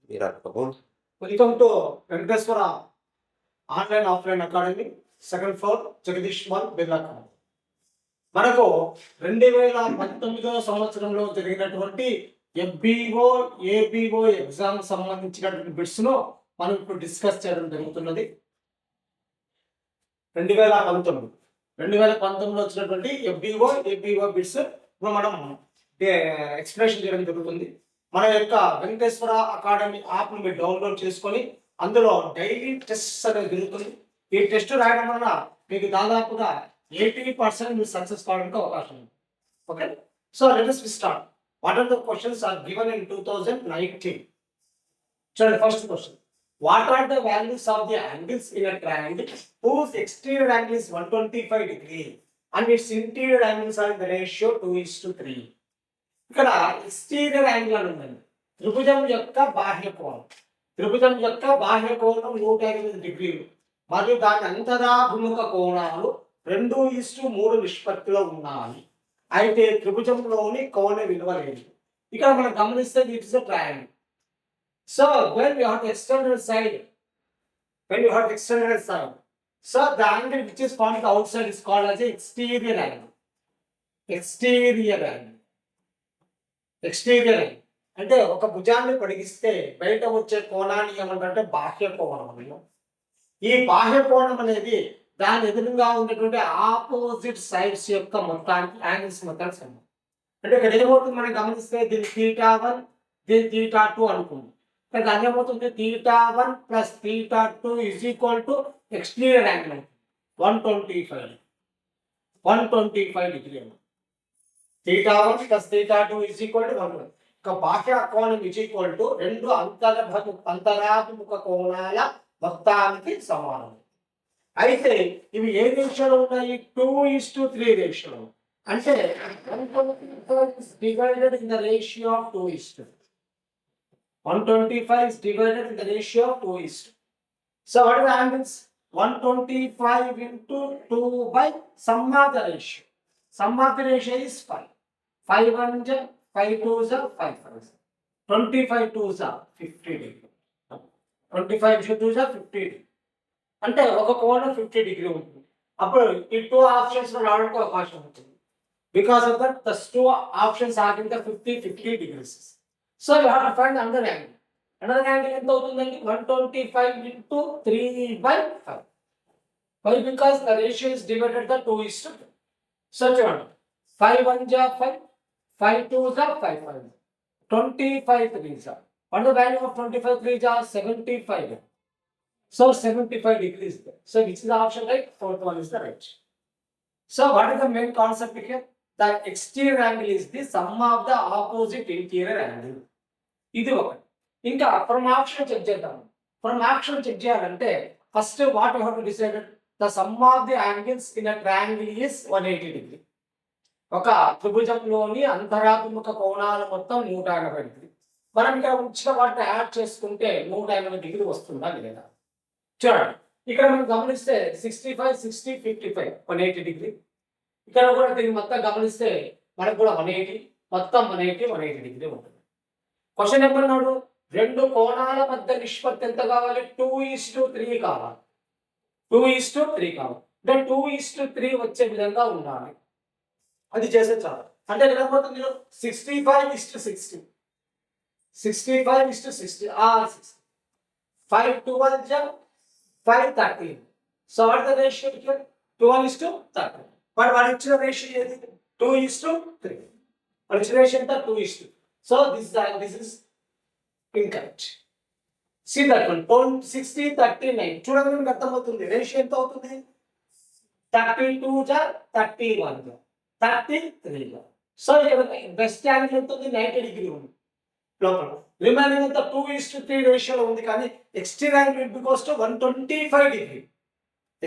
మీరు అనుకోము. Welcome to Venkateswara online offline academy, second floor, Jagadish mall, Birla colony. మనకు 2019వ సంవత్సరంలో జరిగినటువంటి ఎఫ్బిఓ, ఏబిఓ ఎగ్జామ్ సంబంధించినటువంటి బిట్స్ ను మనం ఇప్పుడు డిస్కస్ చేయడం జరుగుతున్నది. 2019లో వచ్చినటువంటి ఎఫ్బిఓ, ఏబిఓ బిట్స్ ఇప్పుడు మనం ఎక్స్ప్లెనేషన్ చేయడం జరుగుతుంది. మన యొక్క వెంకటేశ్వర అకాడమీ యాప్ను మీరు డౌన్లోడ్ చేసుకొని అందులో డైలీ టెస్ట్ అనేది జరుగుతుంది. ఈ టెస్ట్ రాయడం వల్ల మీకు దాదాపుగా 80% మీరు సక్సెస్ కావడానికి అవకాశం ఉంది. Okay, so let us start. What are the questions are given in 2019? చూడండి, first question. What are the values of the angles in a triangle whose exterior angle is 125 degree and its interior angles are in the ratio 2:3? ఇక్కడ exterior angle అని ఉందండి. త్రిభుజం యొక్క బాహ్య కోణం. త్రిభుజం యొక్క బాహ్య కోణం 108 డిగ్రీలు మరియు దాని అంతరాభిముఖ కోణాలు 2:3 నిష్పత్తిలో ఉన్నాయి. అయితే త్రిభుజంలోని కోణ విలువ లేదు. ఇక్కడ మనం గమనిస్తే it is a triangle. So when we have extended side, so the angle which is found outside is called as a exterior angle. Exterior అంటే ఒక భుజాన్ని పొడిగిస్తే బయట వచ్చే కోణాన్ని ఏమంటారంటే బాహ్య కోణం. ఈ బాహ్య కోణం అనేది దాని ఎదురుగా ఉన్నటువంటి ఆపోజిట్ సైడ్స్ యొక్క మొత్తానికి యాంగిల్స్ మొత్తానికి సమానం. అంటే ఇక్కడ ఏమవుతుంది మనం గమనిస్తే దీని θ1, దీని θ2 అనుకుంది. దాని ఏమవుతుంది, θ1 + θ2 = ఎక్స్టీరియర్ యాంగిల్ 125 డిగ్రీ. θ1 + θ2 = 1. ఇక బాహ్య కోణం = రెండు అంతరాభిముఖ కోణాల మొత్తానికి సమానం. అయితే ఇవి ఏ రేషియోలో ఉన్నాయి? 2:3 రేషియోలో. అంటే 125 is divided in the ratio of 2:3. 125 is divided in the ratio of 2:3. So what are the angles? 125 into 2 by sum of the ratio. Sum of the ratio is 5. 5 1s, 5 2s, 5 5s. 25 2s are 50 degree. 25 2s are 50 degree. అంటే ఒక కోణం 50 degree ఉంటుంది. అప్పుడు ఈ 2 options లో రావడానికి అవకాశం ఉంటుంది. Because of that the 2 options are in the 50 degrees. So you have to find another angle. Another angle ఎంత అవుతుందండి? 125 into 3/5. Why? Because the ratio is divided the 2:2. So చూడండి, 5 1s are 5, 5 2s are 5 5. 25 3s are. What is the value of 25 3s are? 75. So 75 degrees there. So which is the option right? Fourth one is the right. So what is the main concept here? The exterior angle is the sum of the opposite interior angle. ఇది ఒకటి. ఇంకా from option check చేద్దాం. From option check చేయాలంటే first what you have to decide the sum of the angles in a triangle is 180 degree. ఒక త్రిభుజంలోని అంతరాభిముఖ కోణాల మొత్తం 180 degree. మనం ఇక్కడ ఇచ్చిన వాటిని యాడ్ చేసుకుంటే 180 డిగ్రీ వస్తుందా లేదా? చూడండి, ఇక్కడ మనం గమనిస్తే 65 60 55 180 డిగ్రీ. ఇక్కడ కూడా దీన్ని మొత్తం గమనిస్తే మనకు కూడా 180 మొత్తం 180 డిగ్రీ ఉంటుంది. క్వశ్చన్ ఏమన్నాడు? రెండు కోణాల మధ్య నిష్పత్తి ఎంత కావాలి? 2:3 కావాలి. 2:3 కావాలి. అంటే 2:3 వచ్చే విధంగా ఉండాలి. అది చేసే చాలు. అంటే ఇక్కడ ఏమవుతుంది? 65:60, 65:60 or 60. 5 12 5 13. So what the ratio here? 12:13. But వాడు ఇచ్చిన రేషియో ఏది? 2:3. వాడు ఇచ్చిన రేషియో ఎంత? 2:3. So this is incorrect. See that one. 60 39. చూడండి, మీకు అర్థమవుతుంది రేషియో ఎంత అవుతుంది? 32 31 33. సో ఇక్కడ బెస్ట్ యాంగిల్ ఎంత ఉంది? 90 డిగ్రీ ఉంది లోపల. రిమైనింగ్ అంతా 2:3 రేషియోలో ఉంది. కానీ exterior angle goes to 125 degree.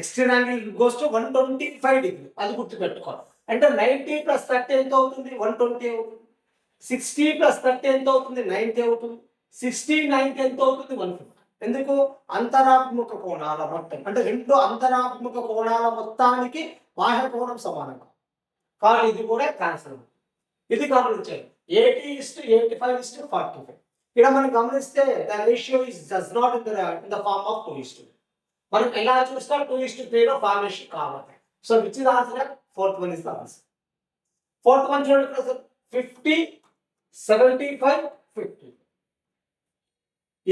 Exterior angle goes to 125 degree. అది గుర్తుపెట్టుకోవాలి. అంటే 90 + 30 ఎంత అవుతుంది? 120 అవుతుంది. 60 + 30 ఎంత అవుతుంది? 90 అవుతుంది. 60 90 ఎంత అవుతుంది? 150. ఎందుకు? అంతరాభిముఖ కోణాల మొత్తం. అంటే రెండు అంతరాభిముఖ కోణాల మొత్తానికి బాహ్య కోణం సమానం. కాబట్టి ఇది కూడా క్యాన్సల్. ఇది గమనించండి. 80:85:45. ఇక్కడ మనం గమనిస్తే the ratio is does not in the form of 2:2. మనం ఎలా చూసినా 2:3 లో ఫార్మేషన్ కావాలి. So which is answer? Fourth one is the answer. Fourth one చూడండి ఇక్కడ 50, 75, 50.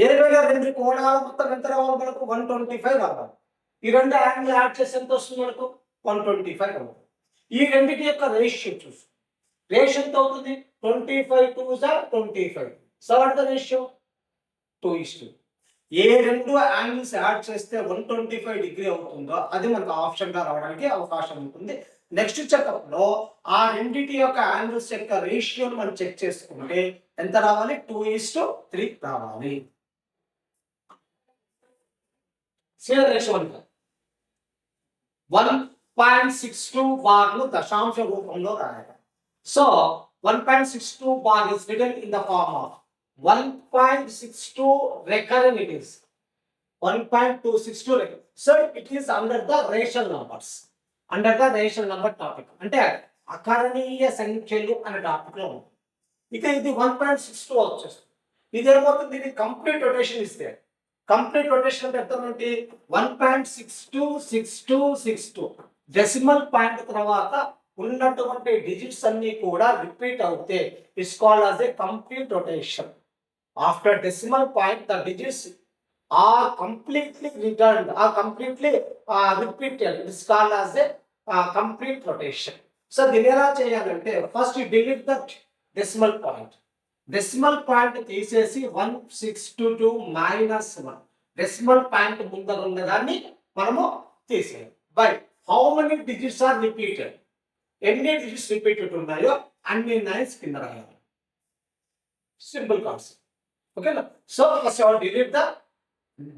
72 కోణాల మొత్తం ఎంత రావాలి మనకు? 125 రావాలి. ఈ రెండు యాంగిల్ యాడ్ చేసి ఎంత వస్తుంది మనకు? 125 అవుతుంది. ఈ రెండింటి యొక్క రేషియో చూసి రేషియో ఎంత అవుతుంది? 25 2 25. So what the ratio? 2:2. ఏ రెండు యాంగిల్స్ యాడ్ చేస్తే 125 డిగ్రీ అవుతుందో అది మనకు ఆప్షన్ గా రావడానికి అవకాశం ఉంటుంది. నెక్స్ట్ చెకప్ లో ఆ రెండింటి యొక్క యాంగిల్స్ యొక్క రేషియోని మనం చెక్ చేసుకుంటే ఎంత రావాలి? 2:3 రావాలి. రేషియో 1.62 బార్లు దశాంశ రూపంలో రాయాలి. So 1.62 bar is written in the form of 1.62 recurrent. It is 1.262 recurrent. So it is under the rational numbers. Under the rational number topic. అంటే అకారణీయ సంఖ్యలు అనే టాపిక్ లో ఉంది. ఇక ఇది 1.62 వచ్చేస్తుంది. ఇది ఏమవుతుంది? ఇది కంప్లీట్ రొటేషన్ ఇస్తే కంప్లీట్ రొటేషన్ అంటే అర్థం ఏంటి? 1.626262 డెసిమల్ పాయింట్ తర్వాత ఉన్నటువంటి డిజిట్స్ అన్ని కూడా రిపీట్ అవుతే it's called as a complete rotation. After decimal point the digits are completely returned, are completely repeated. It's called as a complete rotation. So దీన్ని ఎలా చేయాలంటే first you delete the decimal point. Decimal point తీసేసి 162 minus 1 decimal point ముందర ఉన్నదాన్ని మనము తీసేయాలి. By how many digits are repeated? ఎన్ని digits repeated ఉన్నాయో అన్ని నైన్స్ కింద రాయాలి. Simple concept. ఓకేనా? So first all delete the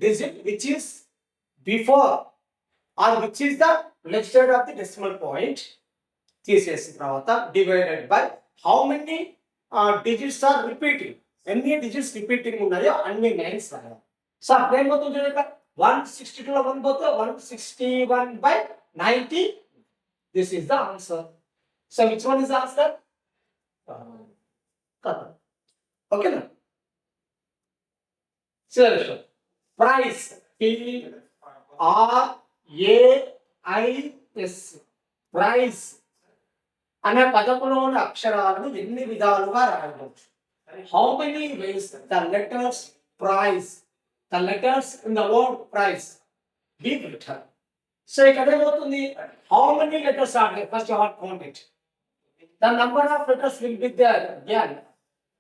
digit which is before or which is the left side of the decimal point. తీసేసిన తర్వాత divided by how many digits are repeating. ఎన్ని digits repeating ఉన్నాయో అన్ని nines రాయాలి. So అప్పుడు ఏమవుతుంది చూడండి, 162 లో 1 పోతే 161/90. This is the answer. So which one is answer? ఓకేనా? ప్రైస్ PRAIS ప్రైస్ అనే పదములోని అక్షరాలను ఎన్ని విధాలుగా రాయవచ్చు? How many ways the letters price, the letters in the word price be written. So ఇక్కడ ఏమవుతుంది? How many letters are there? First you have to count it. The number of letters will be there.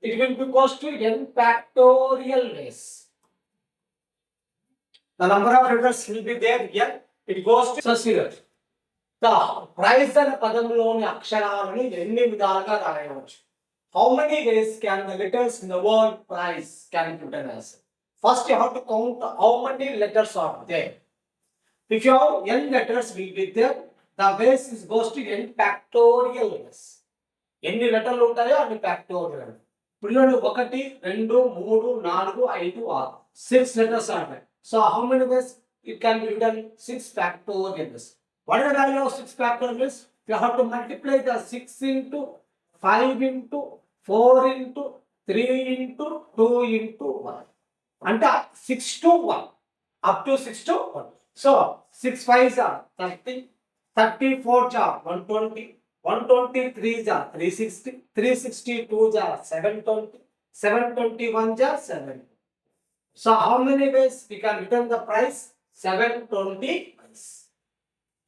Again it will be equals to n factorial ways. The number of letters will be there here. It goes to serial. The price అనే పదంలోని అక్షరాలను ఎన్ని విధాలుగా రాయవచ్చు? How many ways can the letters in the word price can be written as? First you have to count how many letters are there. If you have n letters will be there, the base is goes to n factorial ways. ఎన్ని లెటర్లు ఉంటాయో అన్ని factorial. ఇప్పుడు 1 2 3 4 5 6 6 letters are there. So how many ways it can be written? 6 factorials. What is the value of 6 factorials? You have to multiply the 6 into 5 into 4 into 3 into 2 into 1. Anta 6 to 1. Up to 6 to 1. So 6 5s are 30, 34 are 120, 123 are 360, 362 are 720, 721 are 7. So how many ways we can return the price? 720 ways.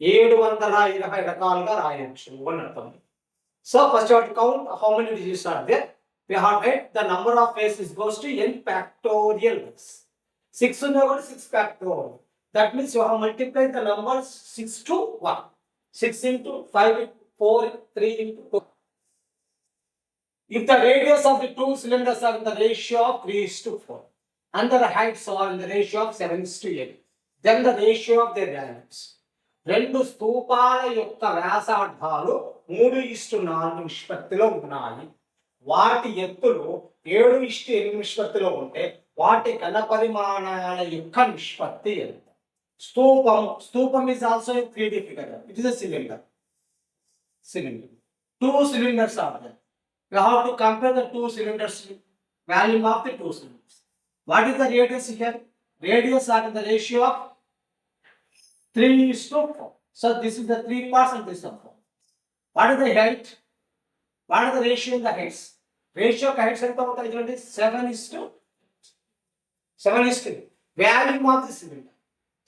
720 రకాలుగా రాయొచ్చు అని అర్థం. So first you have to count how many digits are there. We have read the number of ways is goes to n factorial ways. 6 uన్నా కూడా 6 factorial. That means you have multiplied the numbers 6 to 1. 6 into 5 into 4 3 into 2. If the radius of the two cylinders are in the ratio of 3:4 and the heights are in the ratio of 7:8, then the ratio of their diameters. రెండు స్తూపాల యొక్క వ్యాసార్థాలు 3:4 నిష్పత్తిలో ఉన్నాయి. వాటి ఎత్తులు 7:8 నిష్పత్తిలో ఉంటే వాటి ఘన పరిమాణాల యొక్క నిష్పత్తి ఎంత? స్తూపం is also a 3D figure. It is a cylinder. Two cylinders are there. We have to compare the two cylinders Volume of the two cylinders. What is the radius here? Radius are in the ratio of 3:4. So this is the 3 parts and this is the 4. What is the height? What is the ratio in the heights? Ratio of heights ఎంత అవుతాయి చూడండి 7:7. Volume of the cylinder.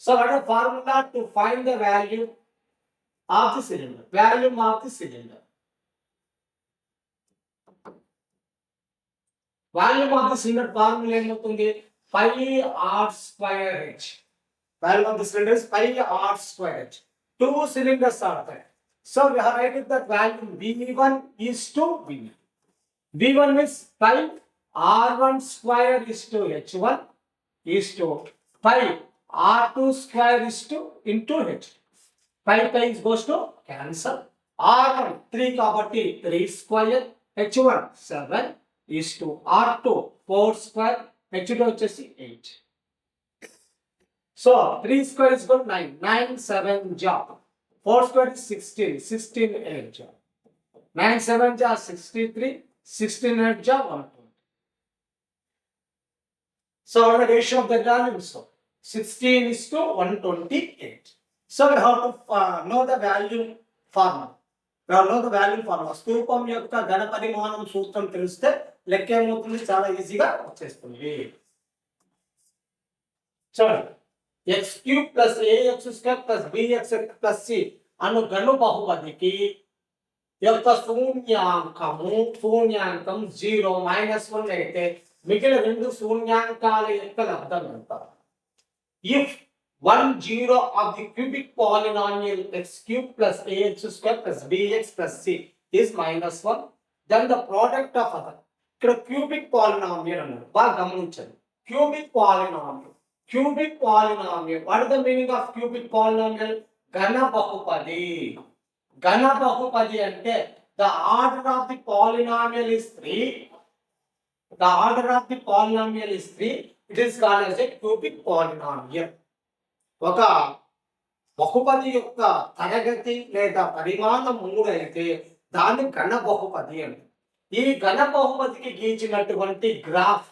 So what is the formula to find the value of the cylinder? Volume of the cylinder. Volume of the cylinder formula ఏమవుతుంది? Pi r square h. Volume of the cylinder is pi r square h. Two cylinders are there. So we have written that value V1 is to V. V1 is pi R1 square is to H1 is to pi R2 square is to into H. Pi goes to cancel. R1 3 కాబట్టి 3 square, H1 7 is to R2 4 square, H2 వచ్చేసి 8. So 3 square is equal to 9. 9 7 job. 4 square is 16. 16 8 job. 9 7 job 63. 16 8 job 120. So the ratio of the values. So 16 is to 128. So we have to know the value formula. We have to know the value formula. స్తూపం యొక్క ఘన పరిమాణం సూత్రం తెలిస్తే లెక్క ఏమవుతుంది చాలా ఈజీగా వచ్చేస్తుంది. చూడండి x cube plus ax square plus bx plus c అను ఘన బహుపదికి యొక్క శూన్యాంకం 0 -1 అయితే మిగిలిన రెండు శూన్యాంకాల యొక్క లబ్ధం ఎంత? If 1 0 of the cubic polynomial x cube plus ax square plus bx plus c is -1, then the product of other. ఇక్కడ cubic polynomial అన్నారు, బాగా గమనించండి. Cubic polynomial. What is the meaning of cubic polynomial? ఘన బహుపది. ఘన బహుపది అంటే the order of the polynomial is 3. The order of the polynomial is 3. It is called as a cubic polynomial. ఒక బహుపది యొక్క తరగతి లేదా పరిమాణం 3 అయితే దాన్ని ఘన బహుపది అంటారు. ఈ ఘన బహుపదికి గీచినటువంటి graph,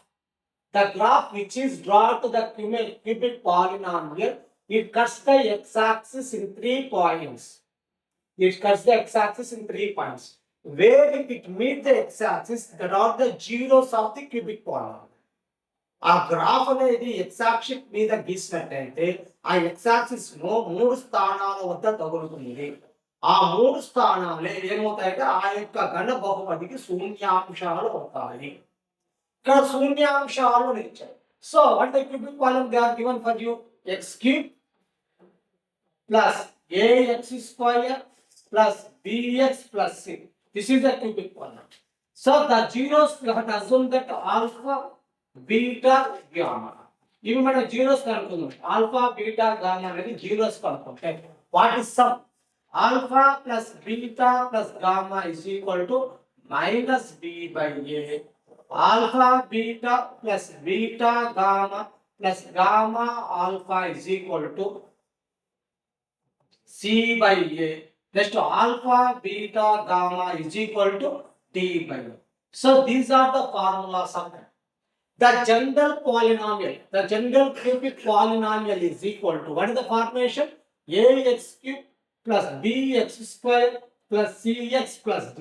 the graph which is drawn to the cubic polynomial, it cuts the x-axis in 3 points. It cuts the x-axis in 3 points. Where it meets the x-axis, that are the zeros of the cubic polynomial. ఆ graph అనేది x-axis మీద గీసినట్టయితే ఆ x-axis ను 3 స్థానాల వద్ద తగులుతుంది. ఆ 3 స్థానాలే ఏమవుతాయంటే ఆ యొక్క ఘన బహుపదికి శూన్యాంశాలు అవుతాయి. ఇక్కడ శూన్యాంశాలు ఇచ్చారు. So what the cubic polynomial they are given for you? x cube plus ax square plus bx plus c. This is the cubic polynomial. So the zeros we have to assume that alpha, beta, gamma. ఇవి మనం zeros కనుక్కుందాం. Alpha beta gamma అనేది zeros కనుక్కుంటే what is sum? Alpha plus beta plus gamma is equal to minus b by a. Alpha beta plus beta gamma plus gamma alpha is equal to c by a. Next alpha beta gamma is equal to d by a. So these are the formulas of the general polynomial. The general cubic polynomial is equal to, what is the formation? Ax cube plus bx square plus cx plus d.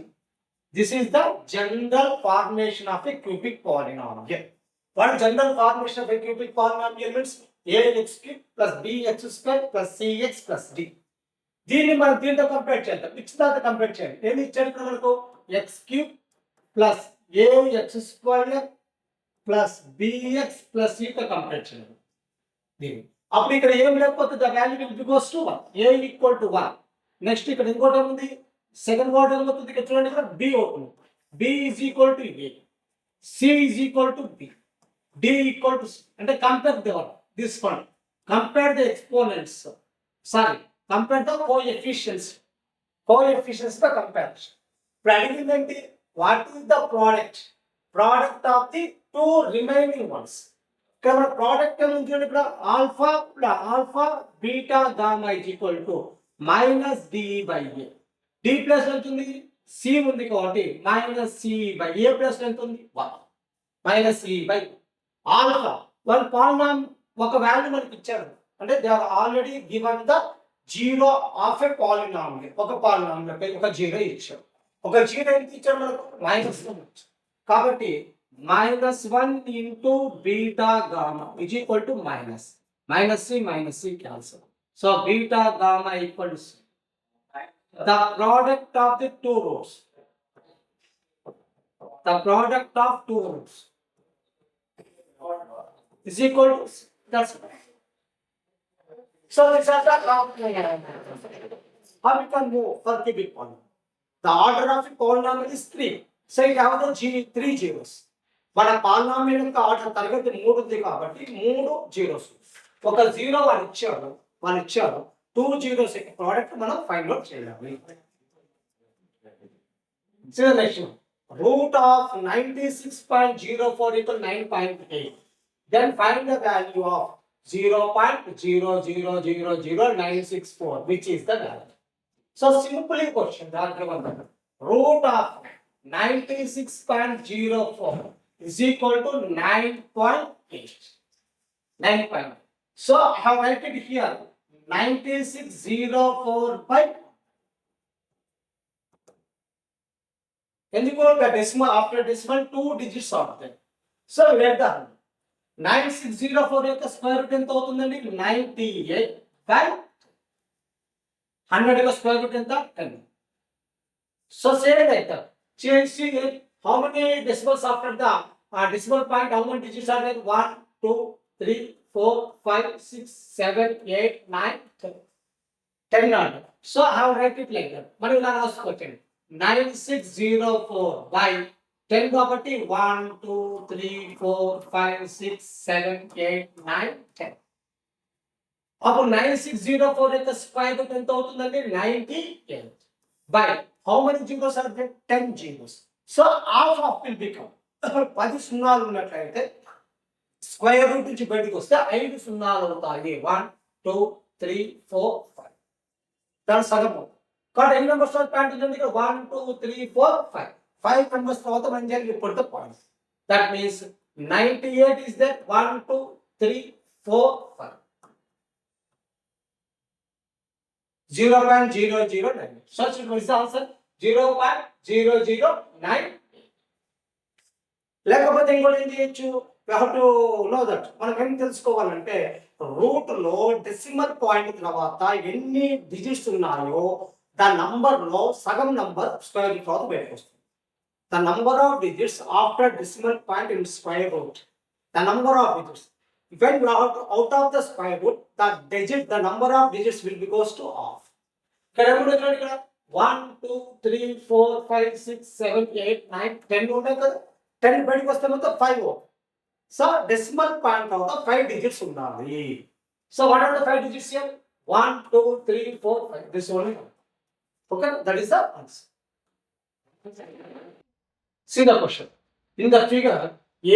This is the general formation of a cubic polynomial. What general formation of a cubic polynomial means? Ax cube plus bx square plus cx plus d. దీన్ని మనం దీంతో compare చేద్దాం. ఇచ్చినంత compare చేయాలి. ఏమి ఇచ్చారు ఇక్కడ మనకు? x cube plus ax square plus bx plus c తో కంపేర్ చేయాలి. దీన్ని అప్పుడు ఇక్కడ ఏం లేకపోతే the value will be goes to 1. a equal to 1. Next ఇక్కడ ఇంకోటి ఉంది, సెకండ్ వర్డ్ ఏమవుతుంది ఇక్కడ చూడండి, ఇక్కడ b అవుతుంది. b is equal to a, c is equal to b, d equal to c. అంటే compare this one, compare the exponents, compare the coefficients తో comparison. ఇప్పుడు అడిగింది ఏంటి? What is the product of the two remaining ones. ఇక్కడ మన product ఏముంది ఇక్కడ? Alpha beta gamma is equal to minus d by a. D plus ఎంత ఉంది? సి ఉంది కాబట్టి minus c by a plus ఎంత ఉంది? 1. మైనస్ ఈ బై ఆల్ఫా. వాళ్ళు పాలినామ్ ఒక వాల్యూ మనకి ఇచ్చారు అంటే they are already given the zero of a polynomial. ఒక పాలినామియల్ ఒక జీరో ఇచ్చారు. ఒక జీరో ఎంత ఇచ్చారు మనకు మైనస్ కాబట్టి -1 into beta gamma is equal to minus c cancel. So beta gamma equals the product of the two roots. The product of two roots is equal to that's so this is the how we can move for the big one. The order of the polynomial is 3. So you have the three zeros. మన polynomial యొక్క order తరగతి 3 ఉంది కాబట్టి 3 zeros. ఒక zero వాళ్ళు ఇచ్చారు 2 zeros యొక్క product మనం ఫైండ్ అవుట్ చేయాలి. Next root of 96.04 = 9.8. Then find the value of 0.0000964 which is the value. So simply question that given root of 96.04 is equal to 9.8. 9. So I have write it here 9604 by ఎందుకు the decimal after decimal 2 digits are there. So let the 9604 యొక్క square root ఎంత అవుతుందండి 98 by 100 యొక్క square root ఎంత 10. So say like that. Change how many decimals after the decimal point? How many digits are there? 1, 2, 3, 4, 5, 6, 7, 8, 9, 10 order. So I have write it like that. Mani ila raskochandi 9604 by 10 కాబట్టి 1, 2, 3, 4, 5, 6, 7, 8, 9, 10. అప్పుడు 9604 యొక్క square root ఎంత అవుతుందండి 98 by how many zeros are there? 10 zeros. So half of will become 10 సున్నాలు ఉన్నట్లయితే square root నుంచి బయటకు వస్తే 5 సున్నాలు అవుతాయి. 1, 2, 3, 4, 5 దాని సగం. కాబట్టి ఎన్ని నెంబర్స్ పాయింట్ ఉంది ఇక్కడ 1, 2, 3, 4, 5 5 నెంబర్స్ తర్వాత మనం చేయాలి ఇప్పుడు the points. That means 98 is there 1, 2, 3, 4, 5 0.009. Such is the answer 0.009. లేకపోతే ఇంకోటి ఏం చేయొచ్చు we have to know that మనం ఏం తెలుసుకోవాలంటే రూట్ లో డెసిమల్ పాయింట్ తర్వాత ఎన్ని డిజిట్స్ ఉన్నాయో దాని నంబర్ లో సగం నంబర్ స్క్వేర్ రూట్ తర్వాత బయటకు వస్తుంది. The number of digits after decimal point in square root the number of digits when we are out of the square root the number of digits will be goes to half. ఇక్కడ ఏముంటుంది ఇక్కడ 1, 2, 3, 4, 5, 6, 7, 8, 9, 10 ఉంటాయి కదా. 10 బయటకు వస్తే మొత్తం 5 అవుతుంది. So decimal point తర్వాత 5 డిజిట్స్ ఉండాలి. So what are the 5 digits here 1, 2, 3, 4, 5 this only. Okay that is the answer. See the question in the figure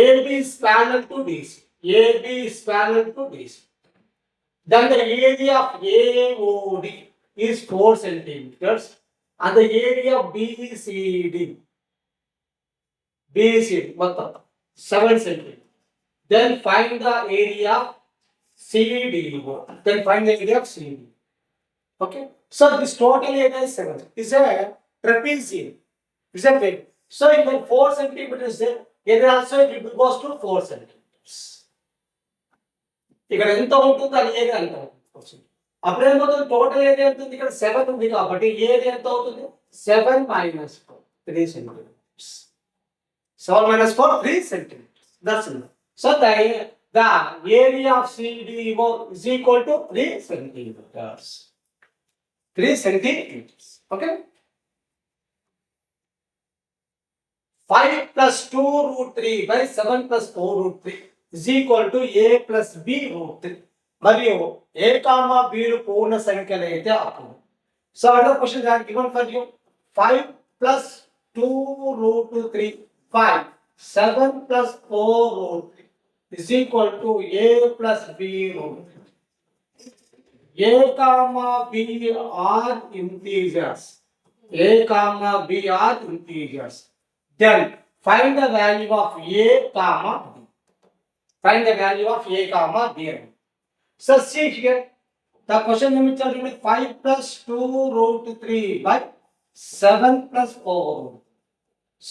AB is parallel to DC. AB is parallel to DC. Then the area of AOD is 4 centimeters and the area of BCD మొత్తం 7 centimeters. Then find the area of CDO. Then find the area of CD. Okay. So this total area is 7. Is a trapezium. Is a big. So if 4 centimeters there, area also it goes to 4 centimeters. ఇక్కడ ఎంత ఉంటుంది అది area ఎంత అవుతుంది. అప్పుడు ఏమవుతుంది total area ఎంత ఉంది ఇక్కడ 7 ఉంది కాబట్టి ఏరియా ఎంత అవుతుంది 7 - 4 3 centimetres. 7 - 4 3 centimetres. That's it. So the area of CDO is equal to 3 centimeters. 3 centimeters. Okay. 5 + 2√3 by 7 + 4√3 is equal to a plus b √3. మరియు a, b లు పూర్ణ సంఖ్యలు అయితే అప్పుడు. So another question that given for you 5 + 2√3 5 7 + 4√3 is equal to a plus b √3. a, b are integers. a, b are integers. Then find the value of a comma b. Find the value of a comma b. So see here, the question limit is 5 plus 2 root 3 by 7 plus 4.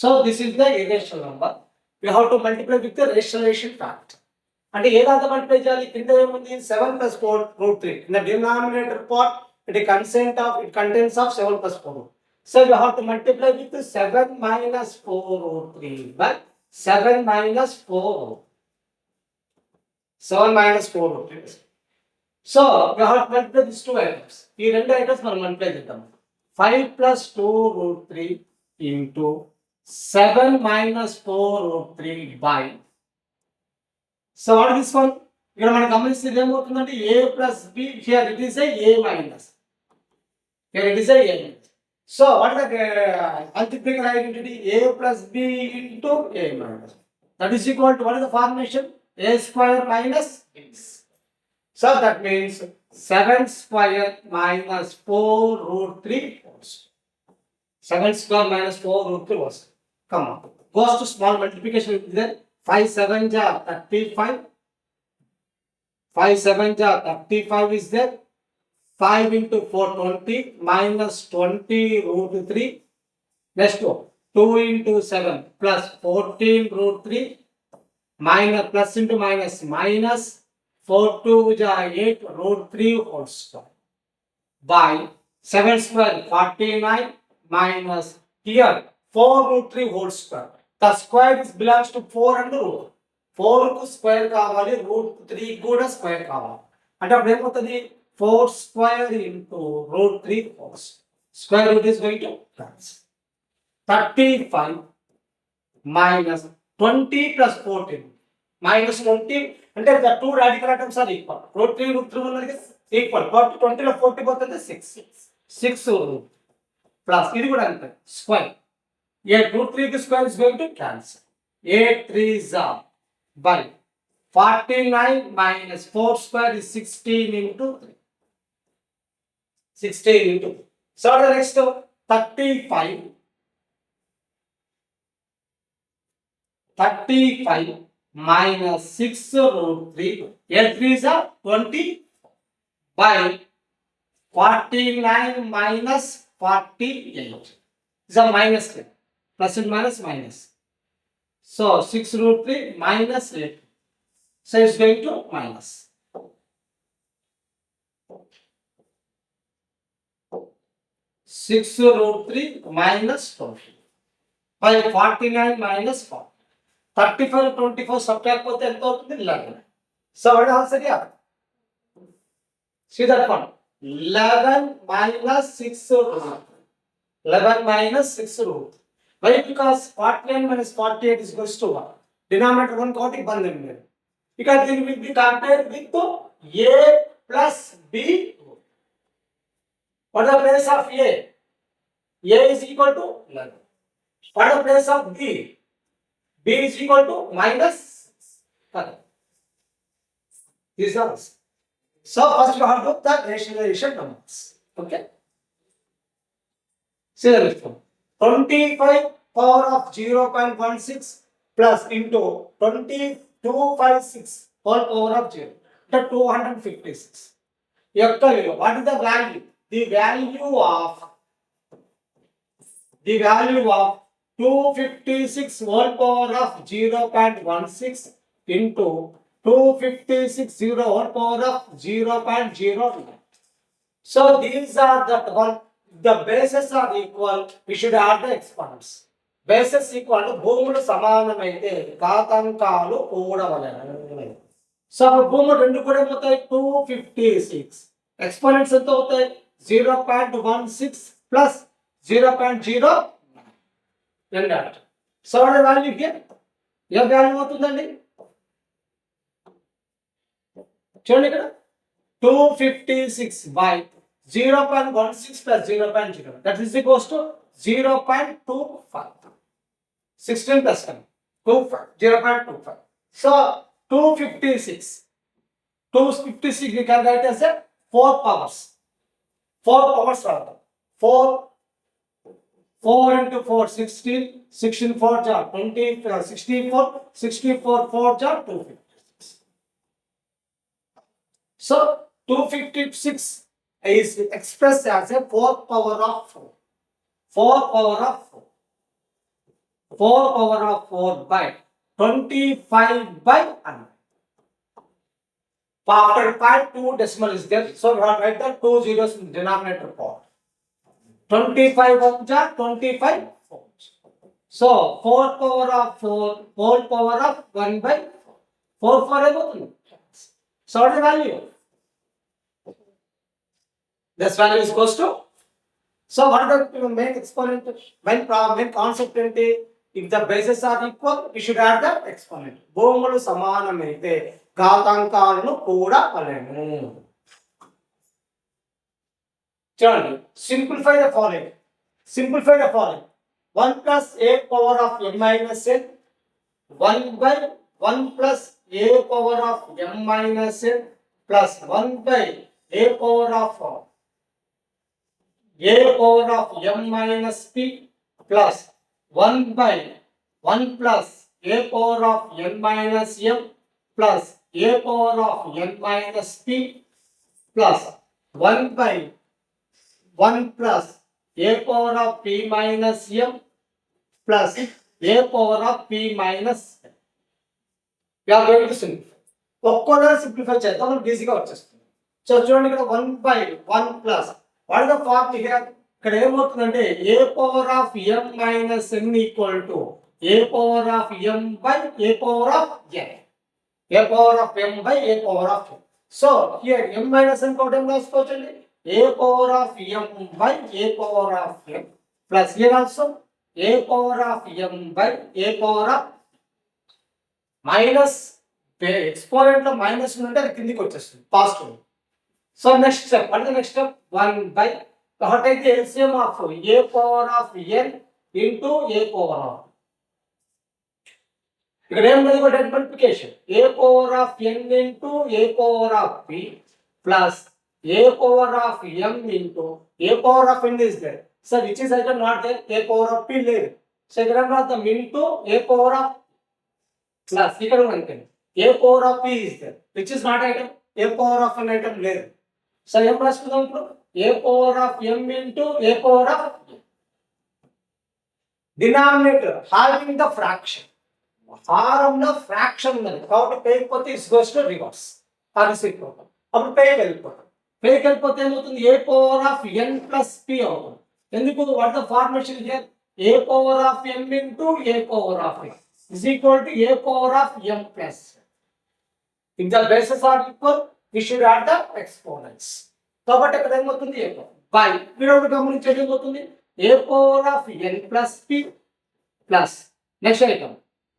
So this is the irrational number. We have to multiply with the rationalization factor. And ఏదాకా multiply చేయాలి? కింద ఏముంది 7 plus 4 root 3. In the denominator part, it contains of 7 plus 4. So we have to multiply with 7 minus 4 root 3 by 7 minus 4. 7 minus 4 root 3. So we have to multiply these two items. ఈ రెండు items మనం multiply చేద్దాం. 5 plus 2 root 3 into 7 minus 4 root 3 by. So what is this one? ఇక్కడ మనం గమనిస్తే ఏమవుతుందంటే a plus b, here it is a minus. Here it is a minus. So what is the algebraic identity? A plus b into a minus. That is equal to what is the formation? A square minus b. So that means 7 square minus 4 root 3 whole. 7 square minus 4 root 3 whole. Come on. Goes to small multiplication there. 5 7 ja 35. 5 7 ja 35 is there. 5 into 4 20 minus 20 root 3. Next one. 2 into 7 plus 14 root 3 minus plus into minus minus 4 2 ja 8 root 3 whole square by 7 square 49 minus here 4 root 3 whole square. The square is belongs to 4 and root. 4 కు square కావాలి, root 3 కూడా square కావాలి. అంటే అప్పుడు ఏమవుతుంది? 4 square into root 3 whole square root is going to cancel. 35 minus 20 plus 14 minus 20 అంటే the two radical items are equal. root 3 root 3 ఉన్నది equal. 20 లో 40 పోతుంది 6 root plus ఇది కూడా అంతే స్క్వేర్. 8 root 3 की square is going to cancel. 8 3s are by 49 minus 4 square is 16 into 3. 16 into. So the next 35 minus 6 root 3. 8 3s are 20 by 49 minus 48. Is a minus 3. Plus and minus. So 6 root 3 minus 8. So it's going to minus. 6 root 3 minus 20. By 49 minus 4. 35 24 subtract పోతే ఎంత అవుతుంది? 11. So what answer here? See that one. 11 minus 6 root. 11 minus 6 root. Why? Because 49 minus 48 is equals to 1. Denominator 1 కాబట్టి ఇబ్బంది ఏం లేదు. Because it will be compared with a plus b. What is the place of a? A is equal to 11. What is the place of b? B is equal to minus 11. These are. So first you have to the rationalization numbers. Okay. See the next one. 25 power of 0.16 plus into 2256 whole power of 0. The 256. What is the value? The value of 256 whole power of 0.16 into 256 whole power of 0.09. So these are the bases are equal. We should add the exponents. Bases equal to భూములు సమానమైతే ఘాతాంకాలు కూడవలెను. So భూములు రెండు కూడా అవుతాయి 256. Exponents ఎంత అవుతాయి? 0.16 plus 0.09. So value here A value అవుతుందండి? చూడండి ఇక్కడ 256 by 0.16 plus 0.0. That is equals to 0.25. 16 plus 10. 0.25. So 256. 256 we can write as a 4 powers. 4 powers rather. 4 4 into 4 16, 16 4 jar 20, 64, 64 4 jar 256. So 256 is expressed as a 4 power of 4. 4 power of 4. 4 power of 4 by 25 by 100. After part 2 decimal is there, so we have write the 2 zeros in denominator part. 25 of 25 4. So 4 power of 4 whole power of 1 by 4. 4 4 so what is the value? This value is equals to. So what is the main exponent? Main concept ఏంటి? If the bases are equal, we should add the exponent. భూములు సమానమైతే ఘాతాంకాలను కూడా కలము. చూడండి, simplify the following. 1 plus a power of m minus n, 1 by 1 plus a power of m minus n plus 1 by a power of m minus p plus 1 by 1 plus a power of n minus m plus a power of n minus p plus 1 by 1 plus a power of p minus m plus a power of p minus m. We are going to simplify. ఒక్కొక్కటి simplify చేద్దాం, మనకు ఈజీగా వచ్చేస్తుంది. So చూడండి, ఇక్కడ 1 by 1 plus what is the form here? ఇక్కడ ఏమవుతుందంటే a power of m minus n equal to a power of m by a power of n. a power of m by a power of n. So here m minus n కూడా ఏం రాసుకోవచ్చండి? a power of m by a power of m plus here also a power of m by a power of minus exponent లో minus ఉంటే అది కిందికి వచ్చేస్తుంది positive. So next step, అంటే next step 1 by what is the LCM of a power of n into a power of, ఇక్కడ ఏం లేదు but multiplication, a power of n into a power of p plus a power of m into a power of n is there. So which is item not there? A power of p లేదు. So ఇక్కడ ఏం రాద్దాం? into a power of plus ఇక్కడ మనకి a power of p is there, which is not item. a power of an item లేదు. So ఏం రాసుకుందాం ఇప్పుడు? a power of m into a power of denominator having the fraction. హారంలో fraction ఉన్నది కాబట్టి పేయకపోతే it's goes to reverse or is equal. అప్పుడు పేకి వెళ్ళిపోతే ఏమవుతుంది? a power of n plus p అవుతుంది. ఎందుకు? What the formation here? a power of m into a power of n is equal to a power of m plus. If the bases are equal, we should add the exponents. కాబట్టి ఇక్కడ ఏమవుతుంది? By మీరు గమనించేది ఏమవుతుంది? a power of n plus p plus next item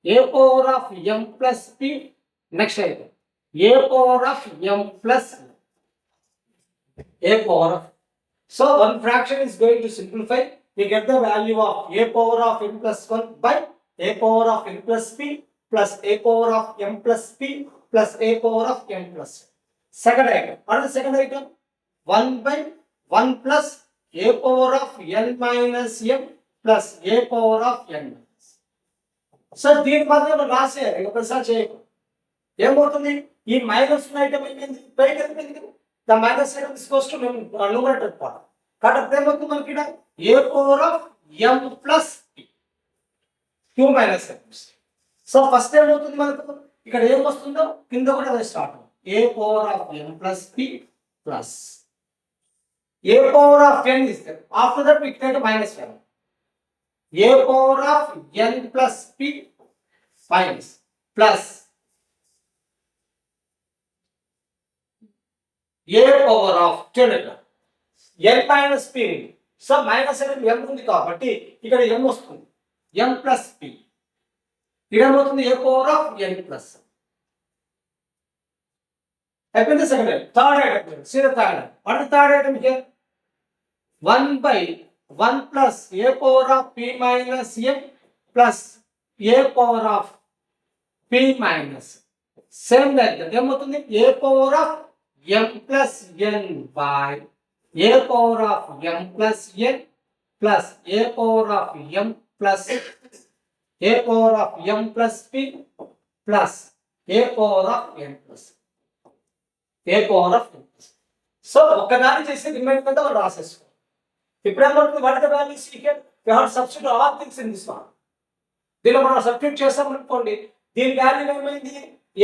a power of m plus p, next item a power of m plus a power of. So one fraction is going to simplify. We get the value of a power of n plus 1 by a power of n plus p plus a power of m plus p plus a power of m plus. Second item, what is the second item? 1 by 1 plus a power of n minus m plus a power of n. So దీని మాత్రం రాసేయాలి, ఇంకా ప్రసాద్ చేయకు. ఏమవుతుంది? ఈ minus item అయిపోయింది, పైకి వెళ్ళిపోయింది. The minus item తీసుకోవచ్చు న్యూమరేటర్ పార్ట్. కాబట్టి ఏమవుతుంది మనకి? ఇక్కడ a power of m plus two minus items. So first ఏమవుతుంది మనకు? ఇక్కడ ఏం వస్తుందో కింద కూడా అది start. A power of m plus p plus a power of n ఇస్తే ఆఫ్టర్ దట్ ఇక్కడ minus one. a power of n plus p minus plus a power of n minus p. So minus అనేది m ఉంది కాబట్టి ఇక్కడ m వస్తుంది, m plus p. ఇక్కడ ఏమవుతుంది? a power of n plus. అయిపోయింది second item. Third item, see the third item. What is the third item here? 1 by 1 plus a power of p minus m plus a power of p minus. Same like that. ఏమవుతుంది? a power of m plus n by a power of m plus n plus a power of m plus a power of m plus p plus a power of n plus a power of n plus. So ఒకదాని చేసి remainder అంతా రాసేసుకో. ఇప్పుడు ఏమంటుంది, what the values here we have substitute all things in this one. దీనిలో మనం substitute చేస్తాం అనుకోండి, దీని వాల్యూ ఏమైంది,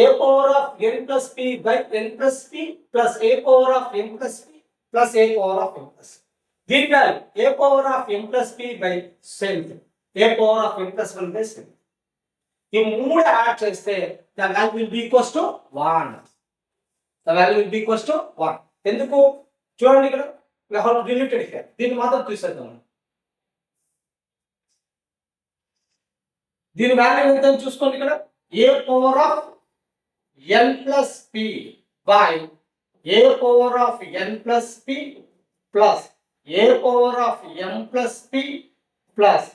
a power of n plus p by n plus p plus a power of m plus p plus a power of m plus. దీని value a power of m plus p by same a power of m plus 1 by same. ఈ మూడు add చేస్తే the value will be equals to 1. The value will be equals to 1. ఎందుకు చూడండి, ఇక్కడ we have deleted here. దీన్ని మాత్రం తీసేద్దాం. దీని వాల్యూ ఎంత చూసుకోండి, ఇక్కడ a power of n plus p by a power of n plus p plus a power of m plus p plus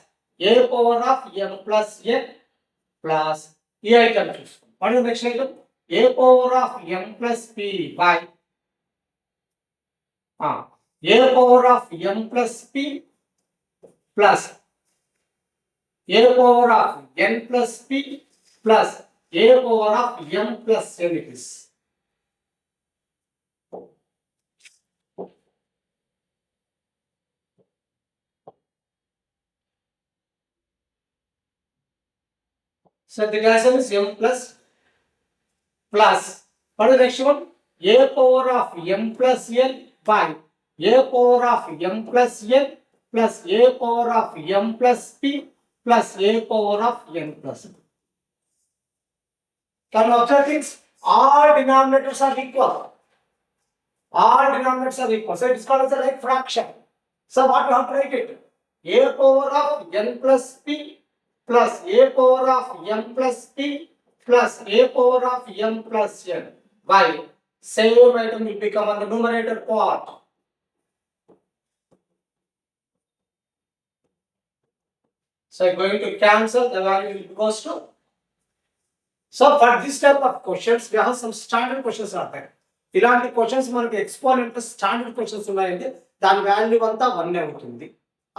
a power of m plus n plus ఈ item చూసుకోండి. What is next item, a power of m plus p by a power of m plus p plus a power of n plus p plus a power of m plus n it is. So the answer is m plus plus. What is the next one? A power of m plus n by a power of m plus n plus a power of m plus p plus a power of n plus. Can you observe things? All denominators are equal. All denominators are equal. So it is called as a like fraction. So what we have to write it? A power of n plus p plus a power of m plus p plus a power of m plus n by same item will become on the numerator part. So I am going to cancel, the value will goes to. So for this type of questions we have some standard questions are there. ఇలాంటి questions మనకి exponent standard questions ఉన్నాయంటే దాని value అంతా 1 అవుతుంది.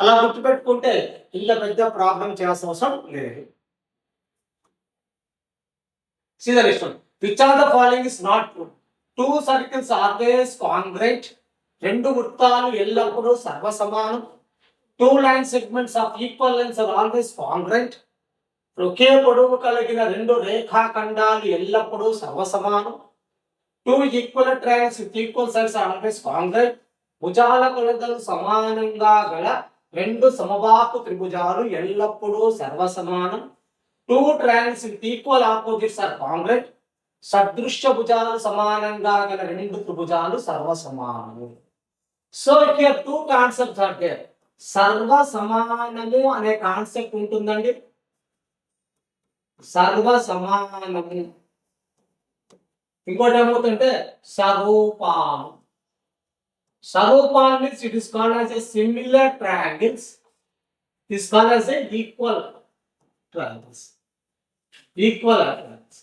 అలా గుర్తుపెట్టుకుంటే ఇంత పెద్ద ప్రాబ్లం చేయాల్సిన అవసరం లేదు. See the next one. Which of the following is not true? Two circles always congruent. రెండు వృత్తాలు ఎల్లప్పుడూ సర్వసమానం. Two line segments of equal lengths are always congruent. ఒకే పొడవు కలిగిన రెండు రేఖాఖండాలు ఎల్లప్పుడూ సర్వసమానం. Two equal triangles with equal sides are always congruent. భుజాల కొలతలు సమానంగా గల రెండు సమబాహు త్రిభుజాలు ఎల్లప్పుడూ సర్వసమానం. Two triangles with equal opposites are congruent. సదృశ్య భుజాలు సమానంగా గల రెండు త్రిభుజాలు సర్వసమానము. So here two concepts are there. సర్వసమానము అనే కాన్సెప్ట్ ఉంటుందండి. సర్వసమానము. ఇంకోటి ఏమవుతుంటే స్వరూపాలు. Sarupal means it is called as a similar triangles. It is called as a equal triangles. Equal triangles.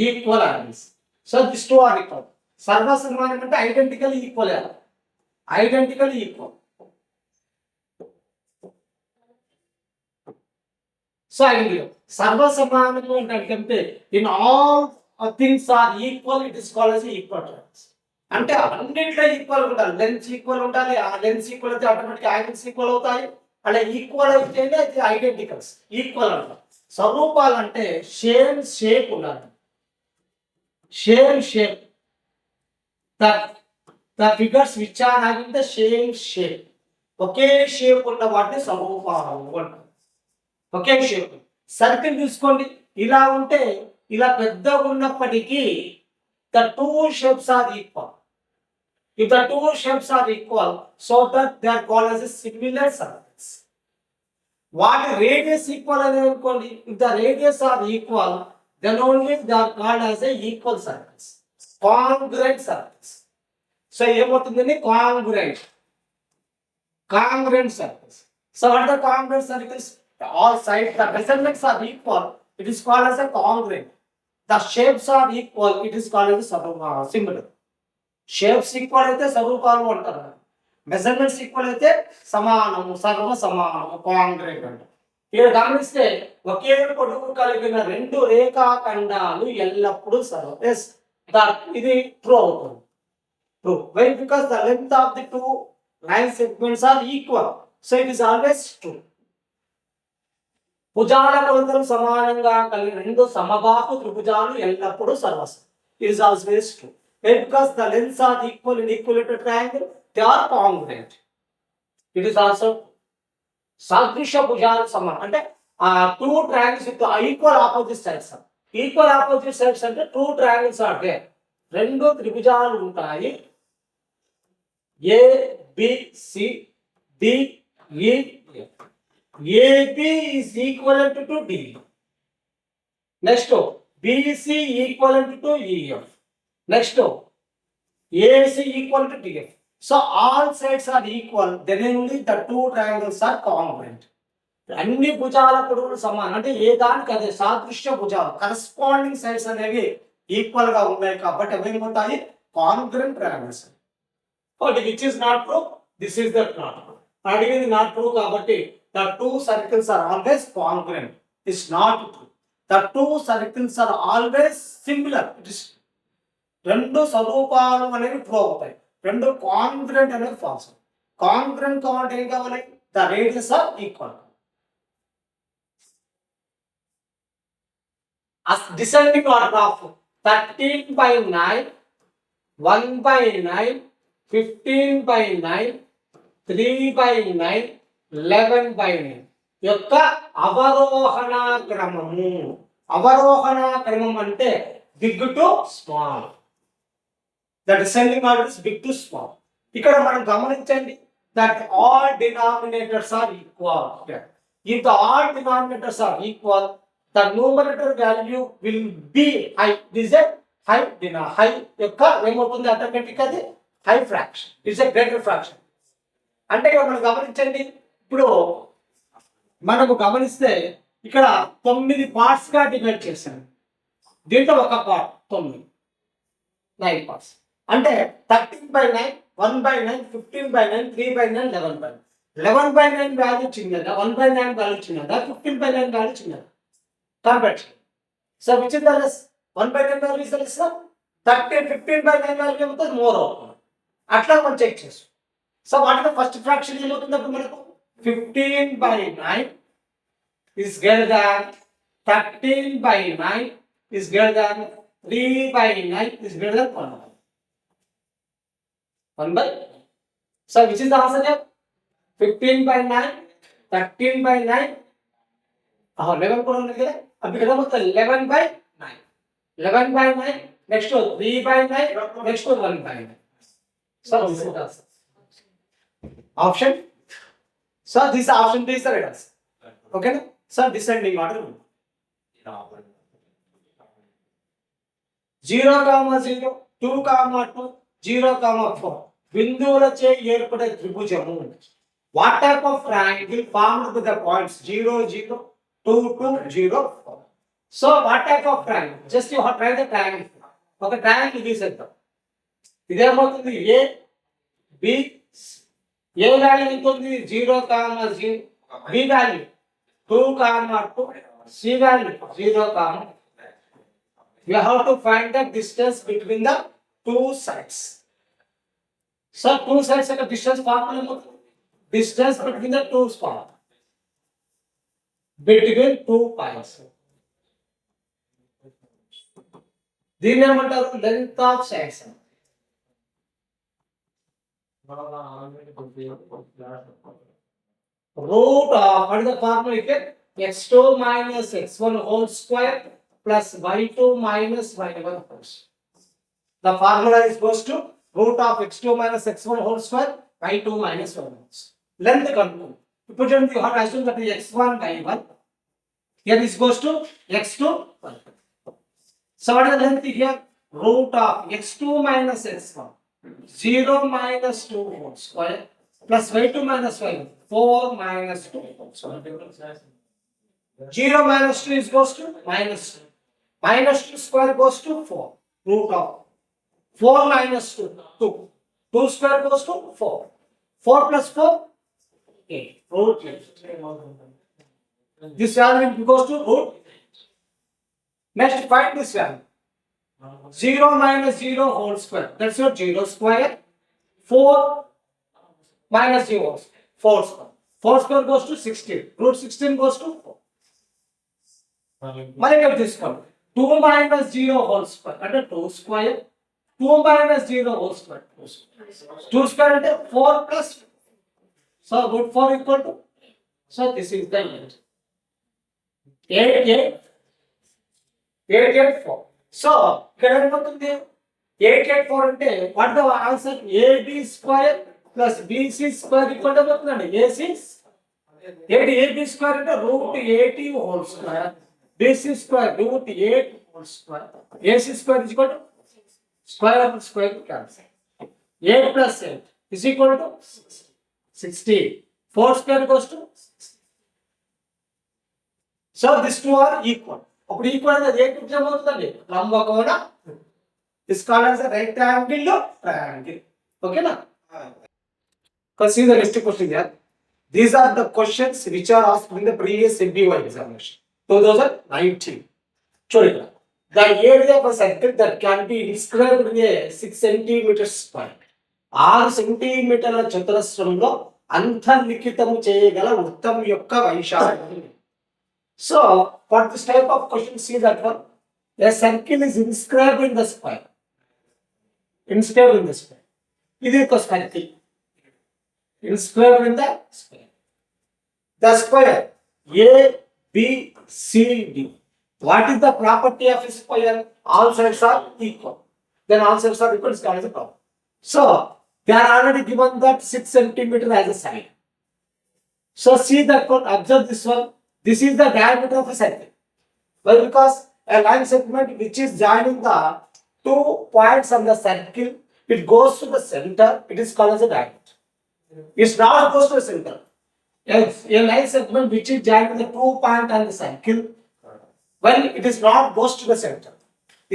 Equal angles. So these two are equal. Sarva Samanam ante identically equal. Identically equal. So I will Sarva Samanam ante in all things are equal. It is called as a equal triangles. అంటే అన్నింటిలో equal ఉండాలి. Lens equal ఉండాలి. ఆ lens equal అయితే automatic angles equal అవుతాయి. అలా equal అయితేనే అది ఐడెంటికల్స్ ఈక్వల్ అంటారు. స్వరూపాలు అంటే సేమ్ షేప్ ఉండాలి. Same shape. The figures which are having the same shape. ఒకే షేప్ ఉన్న వాటిని స్వరూపాలు అంటారు. ఒకే షేప్. సర్కిల్ తీసుకోండి, ఇలా ఉంటే ఇలా పెద్దగా ఉన్నప్పటికీ the two shapes are equal. If the two shapes are equal, so that they are called as a similar circles. What radius equal అని అనుకోండి, if the radius are equal, then only they are called as a equal circles. Congruent circles. So ఏమవుతుందండి, congruent. Congruent circles. So what are the congruent circles? All sides, the measurements are equal. It is called as a congruent. The shapes are equal. It is called as a similar. Shapes equal అయితే స్వరూపాలు అంటారు. Measurements equal అయితే సమానము, సర్వ సమానము, congruent అంట. ఇక్కడ గమనిస్తే ఒకే పొడవు కలిగిన రెండు రేఖాఖండాలు ఎల్లప్పుడూ ఇది ట్రూ అవుతుంది. True. Why? Because the length of the two line segments are equal. So it is always true. భుజాల కొలతలు సమానంగా కలిగిన రెండు సమబాహు త్రిభుజాలు ఎల్లప్పుడూ సర్వసం. It is always true. Why? Because the lengths are equal in equilateral triangle, they are congruent. It is also సాదృశ్య భుజాలు సమానం అంటే two triangles with equal opposite sides. Equal opposite sides అంటే టూ ట్రయాంగిల్స్ ఆర్ దేర్. రెండు త్రిభుజాలు ఉంటాయి. ABCDEF. AB is equivalent to D. Next, BC equivalent to EF. Next, AC equal to DF. So all sides are equal. Then only the two triangles are congruent. అన్ని భుజాల పొడవులు సమానం అంటే ఏ దానికి అదే సాదృశ్య భుజాలు corresponding sides అనేవి ఈక్వల్ గా ఉన్నాయి కాబట్టి అవి ఏమవుతాయి congruent triangles. But which is not true, this is that not true. అడిగింది నాట్ ట్రూ కాబట్టి the two circles are always congruent. It's not true. The two circles are always similar. It is రెండు స్వరూపాలు అనేవి true అవుతాయి. రెండు కాంగ్రుయెంట్ అనేది falls. కాంగ్రుయెంట్ కావాలంటే ఏం కావాలి? The radius are equal. Descending order of 13/9, 1/9, 15/9, 3/9, 11/9 యొక్క అవరోహణ క్రమము. అవరోహణ క్రమం అంటే big to small. The descending order is big to small. ఇక్కడ మనం గమనించండి that all denominators are equal. If the all denominators are equal, the numerator value will be high. This is a high యొక్క ఏమవుతుంది automatic అది high fraction. It's a greater fraction. అంటే ఇక్కడ మనం గమనించండి, ఇప్పుడు మనము గమనిస్తే ఇక్కడ 9 పార్ట్స్ గా డివైడ్ చేశాను. దీంట్లో ఒక పార్ట్ 9 పార్ట్స్ అంటే 13/9, 1/9, 15/9, 3/9, 11/9. 11/9 వాల్యూ చిన్నదా, 1/9 వాల్యూ చిన్నదా, 15/9 వాల్యూ చిన్నదా? Conversion. So which is the less? 1/10 value is the less. 15/9 value ఏమవుతుంది? మోర్ అవుతుంది. అట్లా మనం చెక్ చేస్తాం. So what is the first fraction ఏమవుతుంది అప్పుడు మనకు? 15/9 is greater than 13/9 is greater than 3/9 is greater than 1/9. So which is the answer here? 15/9, 13/9. 11 కూడా ఉంది కదా. అప్పుడు ఇక్కడ మొత్తం 11/9. 11/9 next 3/9 next 1/9. So this is option. So this option is the right answer. ఓకేనా? సో డిసెండింగ్ ఆర్డర్ 0,0, 2,2, 0,4 బిందువులచే ఏర్పడే త్రిభుజము. What type of triangle formed with the points 0, 0, 2, 2, 0, 4? So what type of triangle? Just you have tried the triangle. Okay, triangle గీసేద్దాం. ఇదేమవుతుంది? A, B, A value ఎంత ఉంది? 0,0. B value 2,2, C value 0,. You have to find the distance between the two sides. So two sides యొక్క distance formula ఏమవుతుంది? Distance between the two spots. Between two points. దీన్ని ఏమంటారు? Length of sides. Root of what is the formula here? x2 minus x1 whole square plus y2 minus y1 whole square. The formula is goes to root of x2 minus x1 whole square y2 minus y1 whole square. Length control. Put it in the hot assume that is x1 by 1. Here this goes to x2. So what is the length here? Root of x2 minus x1. 0 minus 2 whole square plus y2 minus y1. 4 minus 2 whole square. 0 minus 2 is goes to minus 2. Minus 2 square goes to 4. Root of 4 minus 2. 2. 2 square goes to 4. 4 plus 4, 8. Root 8. This value goes to root 8. Next, find this value. 0 minus 0 whole square. That's your 0 square. 4 minus 0, 4 square. 4 square goes to 16. Root 16 goes to 4. Money get this one. 2 minus 0 whole square. Under 2 square. 2 minus 0 whole square. 2 square and 4 plus. So root 4 equal to. So this is the answer. 8, 4. So ఇక్కడ ఏమవుతుంది 8, 4 అంటే what the answer? AB square plus BC square equal to అవుతుందండి. AC AB square అంటే root 80 whole square. BC square root 8 whole square. AC square is equal to square of square cancel. 8 plus 8 is equal to 16. 4 square goes to 16. So these two are equal. ఇప్పుడు equal అనేది ఏ త్రిభుజం అవుతుందండి? లంబకోణ. This called as a right angle triangle. Okay na? Consider the next question here. These are the questions which are asked in the previous MBY examination 2019. చూడండి. The area of a circle that can be described in a 6 centimeters square. 6 సెంటీమీటర్ల చతురస్రంలో అంతర్లిఖితము చేయగల వృత్తం యొక్క వైశాల్యం. So, for this type of question, see that one. A circle is inscribed in the square. Inscribed in the square. This is the circle. Inscribed in the square. The square ABCD. What is the property of a square? All sides are equal. Then all sides are equal is called as a problem. So, they are already given that 6 centimeter as a side. So, see that one. Observe this one. This is the diameter of a circle. Well, because a line segment which is joining the 2 points on the circle, it goes to the center, it is called as a diameter. It's not goes to the center. A line segment which is joining the 2 points on the circle, when it is not goes to the center,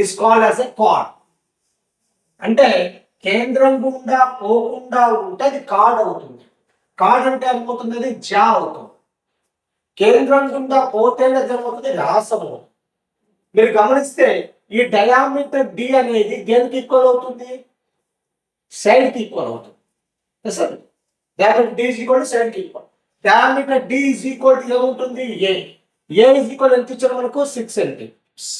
is called as a chord. అంటే కేంద్రం గుండా పోకుండా ఉంటే అది card అవుతుంది. Card అంటే ఏమవుతుంది? అది జా అవుతుంది. కేంద్రం గుండా పోతేనే ఏమవుతుంది? వ్యాసము. మీరు గమనిస్తే ఈ డయామీటర్ డి అనేది దేనికి ఈక్వల్ అవుతుంది? సైడ్ కి ఈక్వల్ అవుతుంది. Sir diameter D is equal to side కి equal. Diameter D is equal to ఏముంటుంది? ఏ ఈజ్ ఈక్వల్ ఎంత ఇచ్చారు మనకు? 6 centimetres.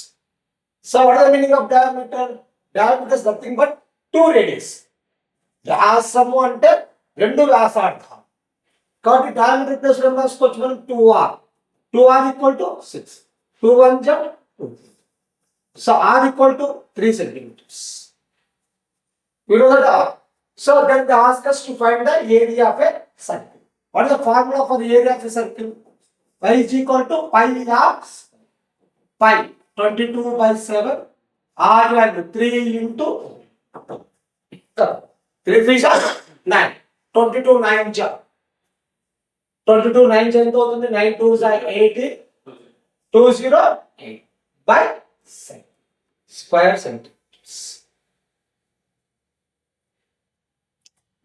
So what is the meaning of diameter? Diameter is nothing but 2 radius. వ్యాసము అంటే 2 వ్యాసార్థాలు. కాబట్టి డయామీటర్ ప్లస్ ఏం రాసుకోవచ్చు మనం? 2r. 2r equal to 6. 2 1 2. So r equal to 3 centimeters. You know that r. So then they ask us to find the area of a circle. What is the formula for the area of a circle? Y is equal to pi r. Pi 22/7. R value 3 into 3 3 9. 22 9 ja. 22 9 ఎంత అవుతుంది? 9 2s are 80. 208 by 7 square centimeters.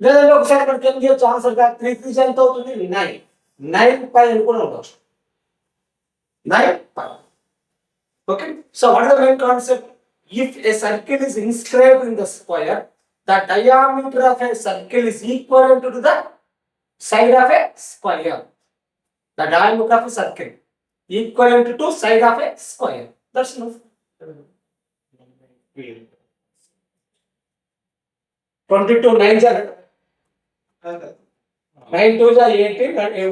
లేదంటే ఒకసారి మనకి ఏం చేయొచ్చు? Answer గా 3 3 ఎంత అవుతుంది? 9. 9 పై అని కూడా ఉండొచ్చు. 9 పై. Okay. So what is the main concept? If a circle is inscribed in the square, the diameter of a circle is equivalent to the side of a square. The diameter of a circle equivalent to side of a square. That's enough. 22 9 ja 9 2 ja 18 19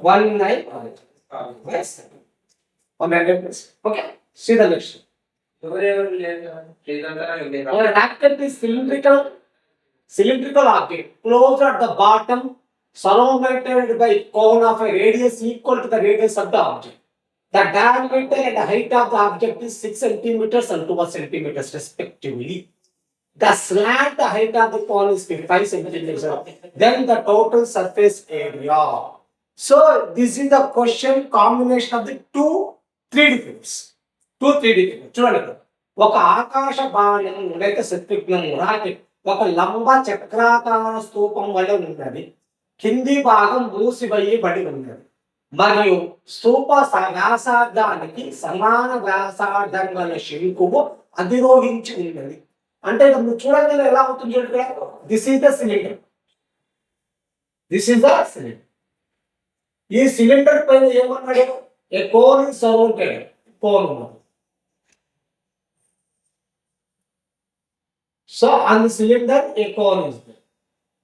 19 yes 100. Okay, see the next. A racket is cylindrical object closed at the bottom, surrounded by cone of a radius equal to the radius of the object. The diameter and the height of the object is 6 centimeters and 12 centimeters respectively. The slant height of the cone is 55 centimeters. Then the total surface area. So this is the question combination of the 3D figures. 3D figures. చూడండి, ఒక ఆకాశ బాణం లేక శక్తిజ్ఞం rocket ఒక లంబ చక్రాకార స్తూపం వలె ఉన్నది. కింది భాగం మూసివేయబడి ఉన్నది మరియు స్తూప వ్యాసార్థానికి సమాన వ్యాసార్థం గల శంకువు అధిరోహించి ఉన్నది. అంటే నువ్వు చూడగానే ఎలా అవుతుంది చూడండి, this is the cylinder, this is the cylinder. ఈ సిలిండర్ పైన ఏమన్నాడు, ఏ కోన్ ఇస్ సరౌండెడ్, కోన్ ఉన్నది. So on the cylinder a cone is there.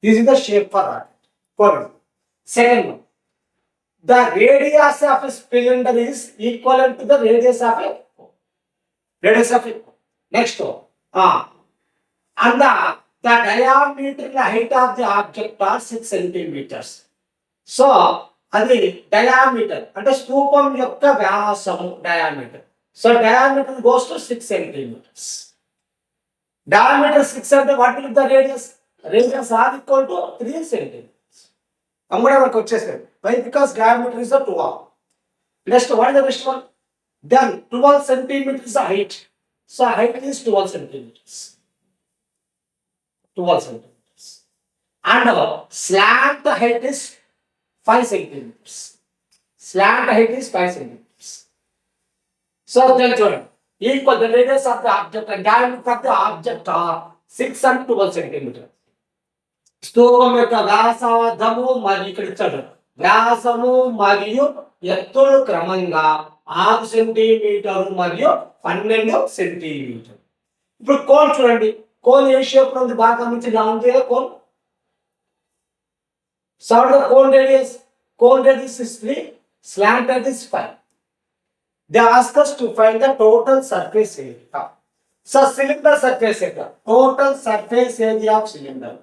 This is the shape for that. Cone. Second one, the radius of a cylinder is equivalent to the radius of a cone. Radius of a cone. Next one. And the diameter and the height of the object are 6 centimeters. So అది diameter అంటే స్తూపం యొక్క వ్యాసము diameter. So diameter goes to 6 centimeters. Diameter 6 అంటే what will be the radius? Radius are equal to 3 centimeters. అమ్మడే వరకు వచ్చేసారు. Why? Because diameter is a 12. Next, what is the next one? Then 12 centimeters is the height. So height is 12 centimeters. 12 centimeters. And slant height is 5 centimeters. Slant height is 5 centimeters. So then చూడండి, equal the radius of the object and diameter of the object are 6 and 12 centimeters. స్తూపం యొక్క వ్యాసార్థము మరియు ఇక్కడ ఇచ్చాడు వ్యాసము మరియు ఎత్తులు క్రమంగా 6 సెంటీమీటర్లు మరియు 12 సెంటీమీటర్లు. ఇప్పుడు కోన్ చూడండి, కోన్ ఏ షేప్ లో ఉంది బాగా నుంచి ఇలా ఉంది cone. So the cone radius is 3, slant is 5. They ask us to find the total surface area. So cylinder surface area, total surface area of cylinder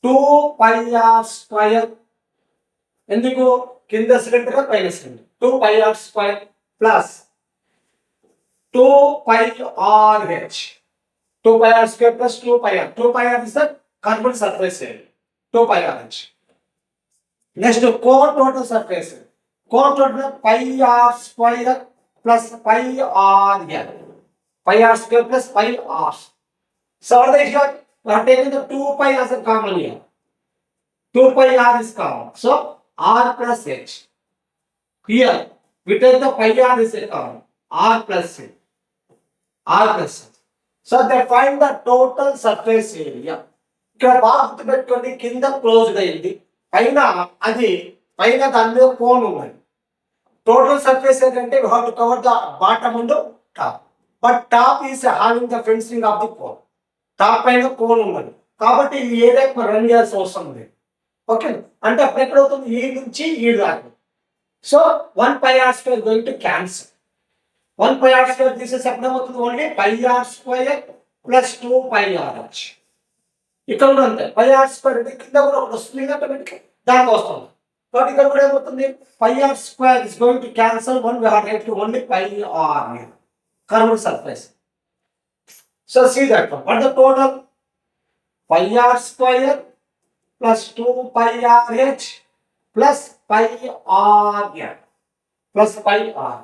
2 pi r square. ఎందుకు కింద cylinder పైన cylinder 2 pi r square plus 2 pi r h. 2 pi r square plus 2 pi r. 2 pi r is the curved surface area. 2 pi r h. Next, cone total surface. Cone total pi r square plus pi r l. Pi r square plus pi r. So what is here? We are taking the 2 pi as a common here. 2 pi r is common. So r plus h. Here we take the pi r is a common. R plus h. R plus h. So they find the total surface area. ఇక్కడ బాగా గుర్తుపెట్టుకోండి, కింద closed అయింది, పైన అది పైన దాని మీద కోన్ ఉన్నది. టోటల్ సర్ఫేస్ ఏంటంటే we have to cover the bottom and top. But top is having the fencing of the cone. Top పైన కోన్ ఉన్నది కాబట్టి ఈ ఏరియా రన్ చేయాల్సిన అవసరం లేదు. ఓకే, అంటే అప్పుడు ఎక్కడ అవుతుంది, ఈ నుంచి ఈ దాకా. So 1 pi r square going to cancel. 1 pi r square తీసేసప్పుడు ఏమవుతుంది, only pi r square plus 2 pi r h. ఇక్కడ కూడా అంతే, pi r square అంటే కింద కూడా ఒకటి వస్తుంది ఆటోమేటిక్ దానికి వస్తుంది. కాబట్టి ఇక్కడ కూడా ఏమవుతుంది, pi r square is going to cancel 1, we have to only pi r curved surface. So see that one. What is the total? Pi r square plus 2 pi r h plus pi r n plus pi r.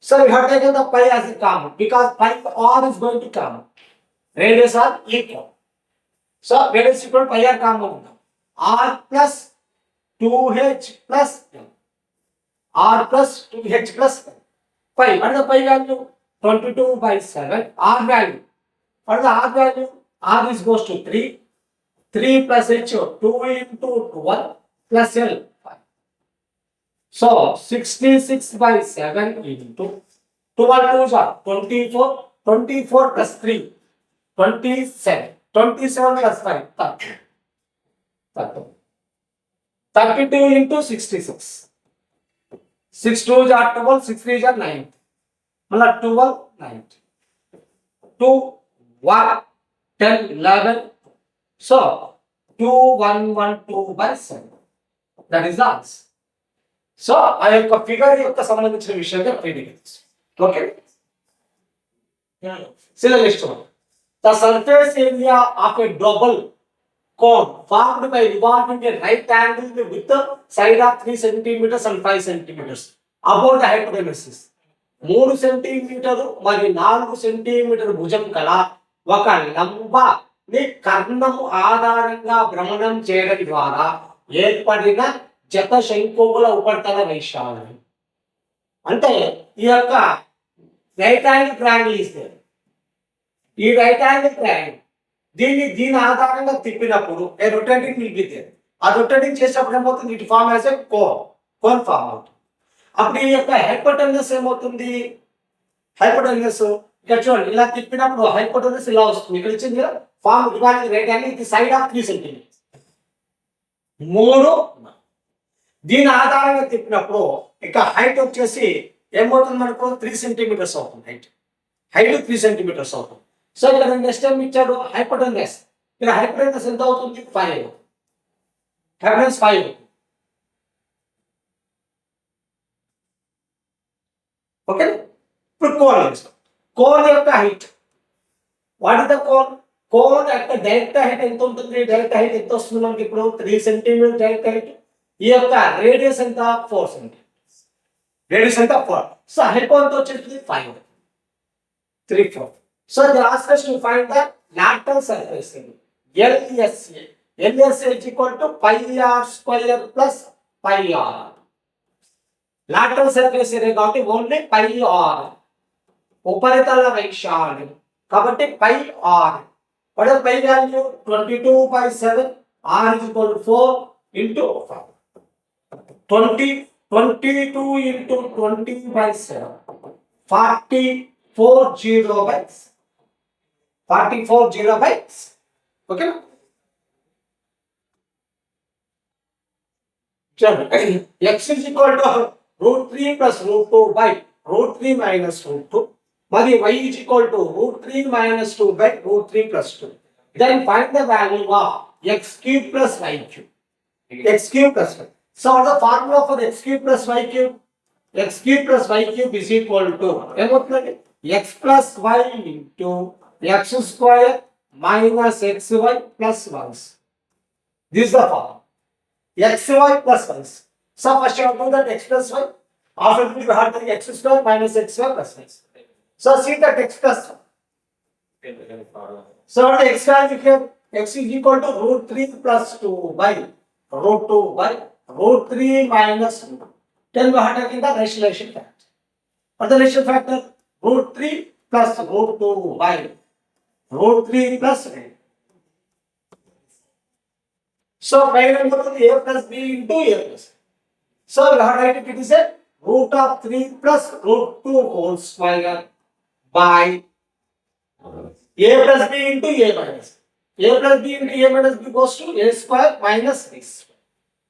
So we have taken the pi as a common because pi r is going to common. Radius are equal. So radius equal to pi r common. R plus 2h plus n. R plus 2h plus n. Pi. What is the pi value? 22/7. R value. What is the r value? R is goes to 3. 3 plus h, 2 into 12 plus L, 5. So 66/7 into 12 2s are 24. 24 plus 3, 27. 27 plus 5, 30. 32 into 66. 6 2s are 12, 6 3s are 9. 12, 90. 2, 1, 10, 11. So 2112/7. That is the answer. So ఆ యొక్క figure యొక్క సంబంధించిన విషయంగా predict. Okay, see the next one. The surface area of a double cone formed by revolving a right angle with the side of 3 centimeters and 5 centimeters above the hypothesis. 3 centimetre మరియు 4 centimetre భుజం కల ఒక లంబ ని కర్ణము ఆధారంగా భ్రమణం చేయడం ద్వారా ఏర్పడిన జత శంకువుల ఉపరితల వైశాల్యం. అంటే ఈ యొక్క రైట్ యాంగిల్ ట్రయాంగిల్ ఇస్తే ఈ రైట్ యాంగిల్ ట్రయాంగిల్ దీని ఆధారంగా తిప్పినప్పుడు రొటేటింగ్ నిలిపితే ఆ రొటేటింగ్ చేసినప్పుడు ఏమవుతుంది, it form as a cone form అవుతుంది. అప్పుడు ఈ యొక్క హైపోటెన్యూస్ ఏమవుతుంది, హైపోటెన్యూస్ ఇక్కడ చూడండి ఇలా తిప్పినప్పుడు హైపోటెన్యూస్ ఇలా వస్తుంది. ఇక్కడ ఇచ్చింది ఫార్మ్ రిగార్డింగ్ రైట్ యాంగిల్ ఇది సైడ్ ఆఫ్ 3 సెంటీమీటర్స్ 3. దీని ఆధారంగా తిప్పినప్పుడు ఇక హైట్ వచ్చేసి ఏమవుతుంది మనకు 3 సెంటీమీటర్స్ అవుతుంది. హైట్ 3 సెంటీమీటర్స్ అవుతుంది. సో ఇక్కడ నెక్స్ట్ టైం ఇచ్చాడు హైపోటెన్యూస్. ఇక్కడ హైపోటెన్యూస్ ఎంత అవుతుంది, 5. హైపోటెన్యూస్ 5. ఓకే. ఇప్పుడు కోన్ యొక్క height, what is the cone యొక్క డైరెక్ట్ హైట్ ఎంత ఉంటుంది, డైరెక్ట్ హైట్ ఎంత వస్తుంది మనకి ఇప్పుడు 3 సెంటీమీటర్ డైరెక్ట్ హైట్. ఈ యొక్క రేడియస్ ఎంత 4 సెంటీమీటర్స్, రేడియస్ ఎంత 4. సో హైపో ఎంత వచ్చేసి 5, 3, 4. So they ask us to find the lateral surface area. LSA is equal to pi r square plus pi r. lateral surface area కాబట్టి only pi r, ఉపరితల వైశాల్యం కాబట్టి pi r. what is pi value, 22/7. r is equal to 4 into 5. 22 into 20/7 440/6. Okay. X is equal to √3 plus √2 by √3 minus √2. Mari y is equal to √3 minus 2 by √3 plus 2. Then find the value of x cube plus y cube. X cube plus y. So what is the formula for x cube plus y cube? X cube plus y cube is equal to x plus y into x square minus xy plus 1. This is the formula. xy plus 1. So first you have to do that x plus y. After that you have to x square minus xy plus 1. So see that x plus 1. So what is x value here? X is equal to √3 plus 2 by √2 by √3 minus 2. Then we have to get the ratio factor. What is the ratio factor? √3 plus √2 by √3 plus 2. So by a plus b into a plus. So we have to write it is a √3 plus √2 whole square by a plus b into a minus. A plus b into a minus b goes to a square minus b square.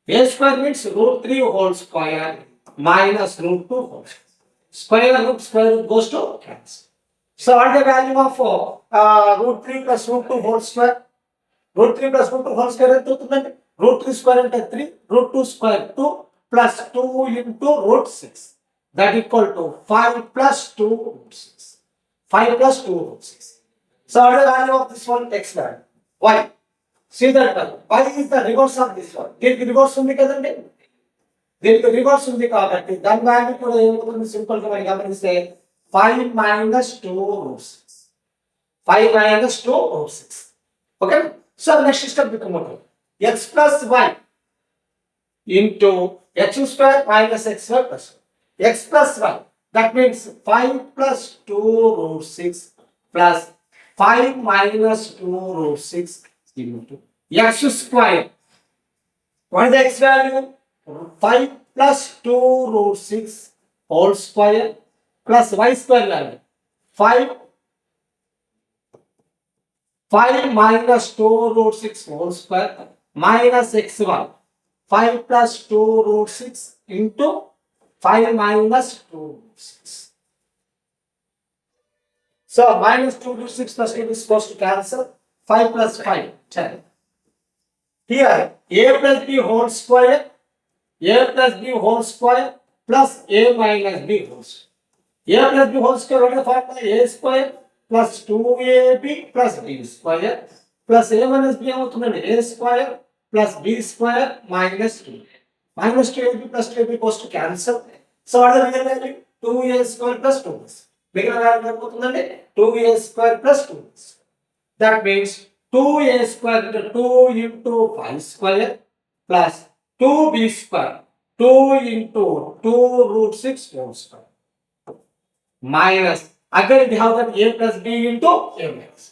A square means √3 whole square minus √2 whole square. Square root goes to cancel. So what is the value of √3 plus √2 whole square? √3 plus √2 whole square ఎంత అవుతుందండి, √3 square అంటే 3, √2 square 2 plus 2 into √6. That equal to 5 plus 2 √6. 5 plus 2 √6. So what is the value of this one? X value. Y. See that y is the reverse of this one. దీనికి reverse ఉంది కదండి, దీనికి reverse ఉంది కాబట్టి దాని value కూడా ఏమవుతుంది, simple గా మనం గమనిస్తే 5 minus 2 √6. 5 minus 2 √6. Okay. So next step become x plus y into x square minus x square plus 1. X plus y, that means 5 plus 2 √6 plus 5 minus 2 √6 into x square. What is the x value? 5 plus 2 √6 whole square plus y square value 5 minus 2 √6 whole square minus x1. 5 plus 2 √6 into 5 minus 2 √6. So minus 2 √6 plus 2 is supposed to cancel. 5 plus 5, 10. Here a plus b whole square, a plus b whole square plus a minus b whole square. A plus b whole square, what is the formula? A square plus 2ab plus b square plus a minus b అవుతుందండి, a square plus b square minus 2. Minus 2ab plus 2ab goes to cancel. So what is the real value? 2a square plus 2b. మిగిలిన value ఏమవుతుందండి, 2a square plus 2b. That means 2a square into 2 into 5 square plus 2b square 2 into 2 root 6 whole square minus again we have that a plus b into a minus.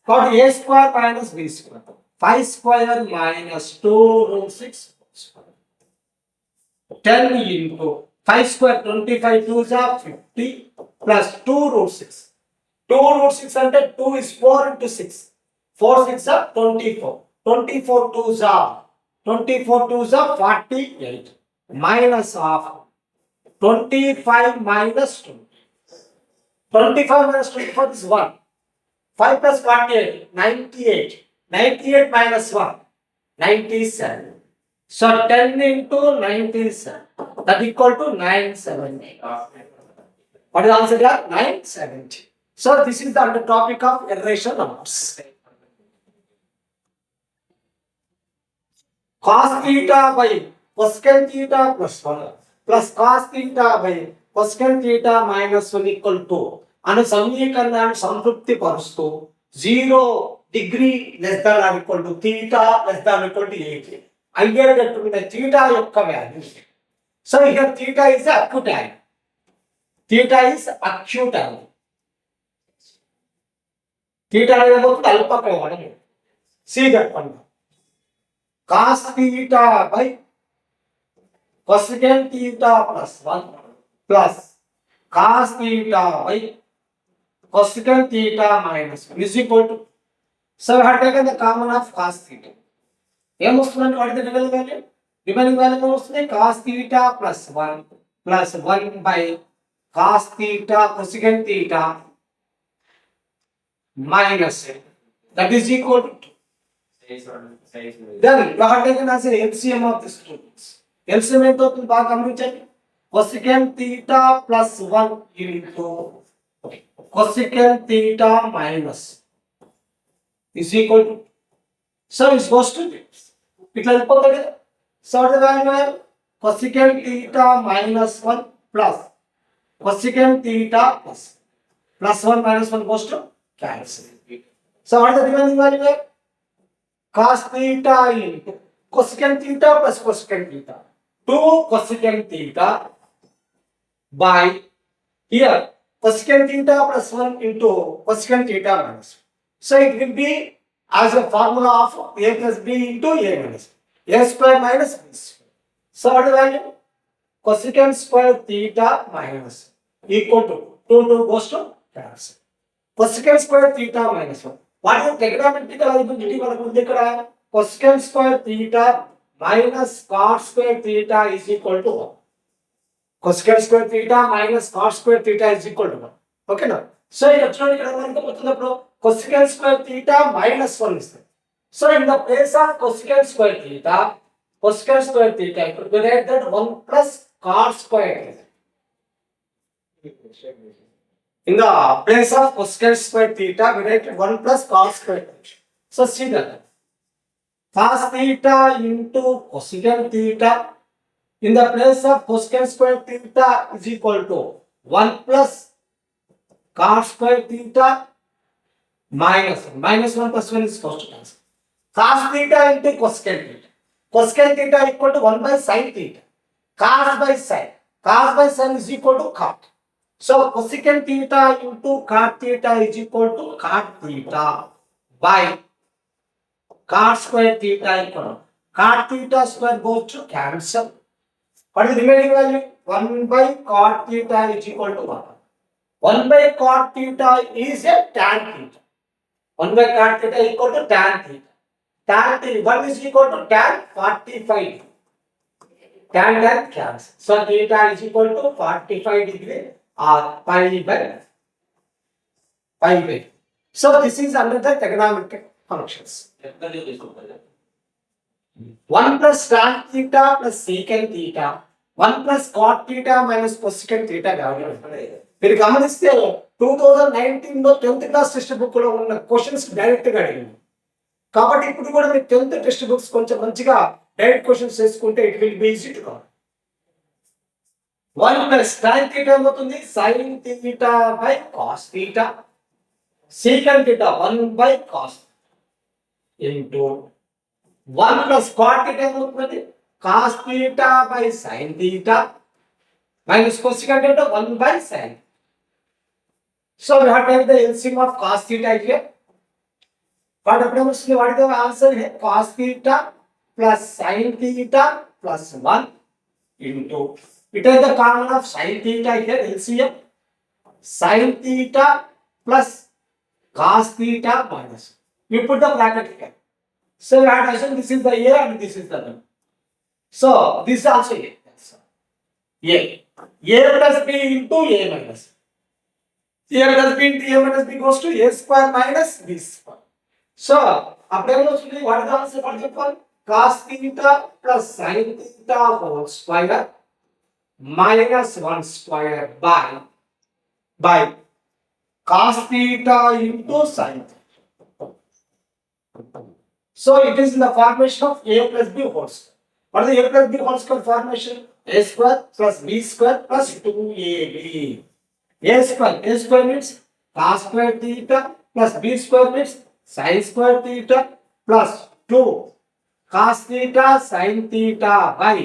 Got a square minus b square 5 square minus 2 root 6 square 10 into 5 square 25 2s are 50 plus 2 root 6 2 root 6 అంటే 2 is 4 into 6 4 6 are 24 24 2s are 48 minus of 25 minus 2 25 minus 24 is 1 5 plus 48 98 98 minus 1 97 so 10 into 97 that equal to 970. What is the answer here? 970. So this is the under topic of irrational numbers. Cos theta by cosecant theta plus 1 plus cos theta by cosecant theta minus 1 equal to అనే సమీకరణాన్ని సంతృప్తి పరుస్తూ 0 degree less than or equal to theta less than or equal to 80 అయ్యేటటువంటి theta యొక్క value. So here theta is acute angle. Theta is acute angle. Theta అనేది అల్పకోణం. See that one. Cos theta by cosecant theta plus 1 plus cos theta by cosecant theta minus 1 is equal to. So we have taken the common of cos theta. ఏం వస్తుందంటే వాటి remaining value ఏమొస్తుంది cos theta plus 1 plus 1 by cos theta cosecant theta minus that is equal to 2. Then we have taken as an LCM of this two things. LCM ఎంత అవుతుంది బాగా గమనించండి cosecant theta plus 1 into cosecant theta minus is equal to so it goes to this. ఇట్లా వెళ్ళిపోతుంది కదా. So what the value cosecant theta minus 1 plus cosecant theta plus 1 minus 1 goes to cancel. So what is the remaining value? Cos theta into cosecant theta plus cosecant theta 2 cosecant theta by here cosecant theta plus 1 into cosecant theta minus 1. So it will be as a formula of a plus b into a minus a square minus b square. So what is the value? Cosecant square theta minus equal to 2 goes to cancel. Cosecant square theta minus 1. What is the trigonometrical identity మనకు ఉంది ఇక్కడ cosecant square theta minus cos square theta is equal to 1. Cosecant square theta minus cos square theta is equal to 1. Okay now. So ఇక్కడ చూడండి ఇక్కడ మనకు వస్తున్నప్పుడు cosecant square theta minus 1 ఇస్తుంది. So in the place of cosecant square theta ఇప్పుడు we write that 1 plus cos square theta. In the place of cosecant square theta we write 1 plus cos square theta. So see that cos theta into cosecant theta in the place of cosecant square theta is equal to 1 plus cos square theta minus 1 plus 1 is equal to cancel. Cos theta into cosecant theta. Cosecant theta equal to 1 by sin theta. Cos by sin. Cos by sin is equal to cot. So cosecant theta into cot theta is equal to cot theta by cot square theta equal to cot theta square goes to cancel. What is the remaining value? 1 by cot theta is equal to 1. 1 by cot theta is a tan theta. 1 by cot theta equal to tan theta. Tan theta 1 is equal to tan 45. Tan cancel. So theta is equal to 45 degree or pi by. So this is under the trigonometric functions. 1 plus tan theta plus secant theta 1 plus cot theta minus cosecant theta మీరు గమనిస్తే 2019 లో 10th class text book లో ఉన్న questions direct గా అడిగింది కాబట్టి ఇప్పుడు కూడా మీరు 10th టెక్స్ట్ బుక్స్ కొంచెం మంచిగా డైరెక్ట్ క్వశ్చన్స్ చేసుకుంటే it will be easy to come 1 plus tan theta ఏమవుతుంది sin theta by cos theta secant theta 1 by cos into 1 plus cot theta ఏమవుతుంది cos theta by sin theta minus cosecant theta 1 by sin. So we have to take the LCM of cos theta here. What happens? What is the answer here? Cos theta plus sin theta plus 1 into, it is the common of sin theta here, LCM. Sin theta plus cos theta minus. We put the bracket here. So we have to assume this is the A and this is the B. So this is also A. A. A plus B into A minus. A plus B into A minus B goes to A square minus B square. So, what is the answer for example? Cos theta plus sin theta whole square minus 1 square by cos theta into sin theta. So, it is in the formation of A plus B whole square. What is the A plus B whole square formation? A square plus B square plus 2AB. A square means cos square theta plus B square means sin square theta plus 2 cos theta sin theta by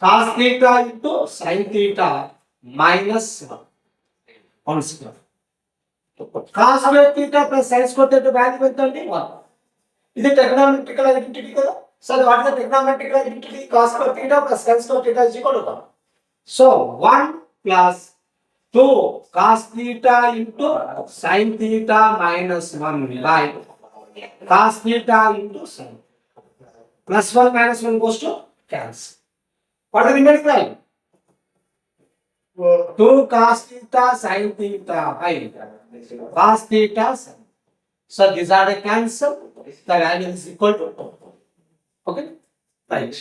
cos theta into sin theta minus 1 square. Cos square theta plus sin square theta value ఎంత అండి 1. ఇది trigonometrical identity కదా. So what is the trigonometrical identity? Cos square theta plus sin square theta is equal to 1. So 1 plus 2 cos theta into sin theta minus 1 by cos theta into sin. Plus 1 minus 1 goes to cancel. What is the remaining value? 2 cos theta sin theta by cos theta sin. So these are the cancel. The value is equal to 2. Okay? Right.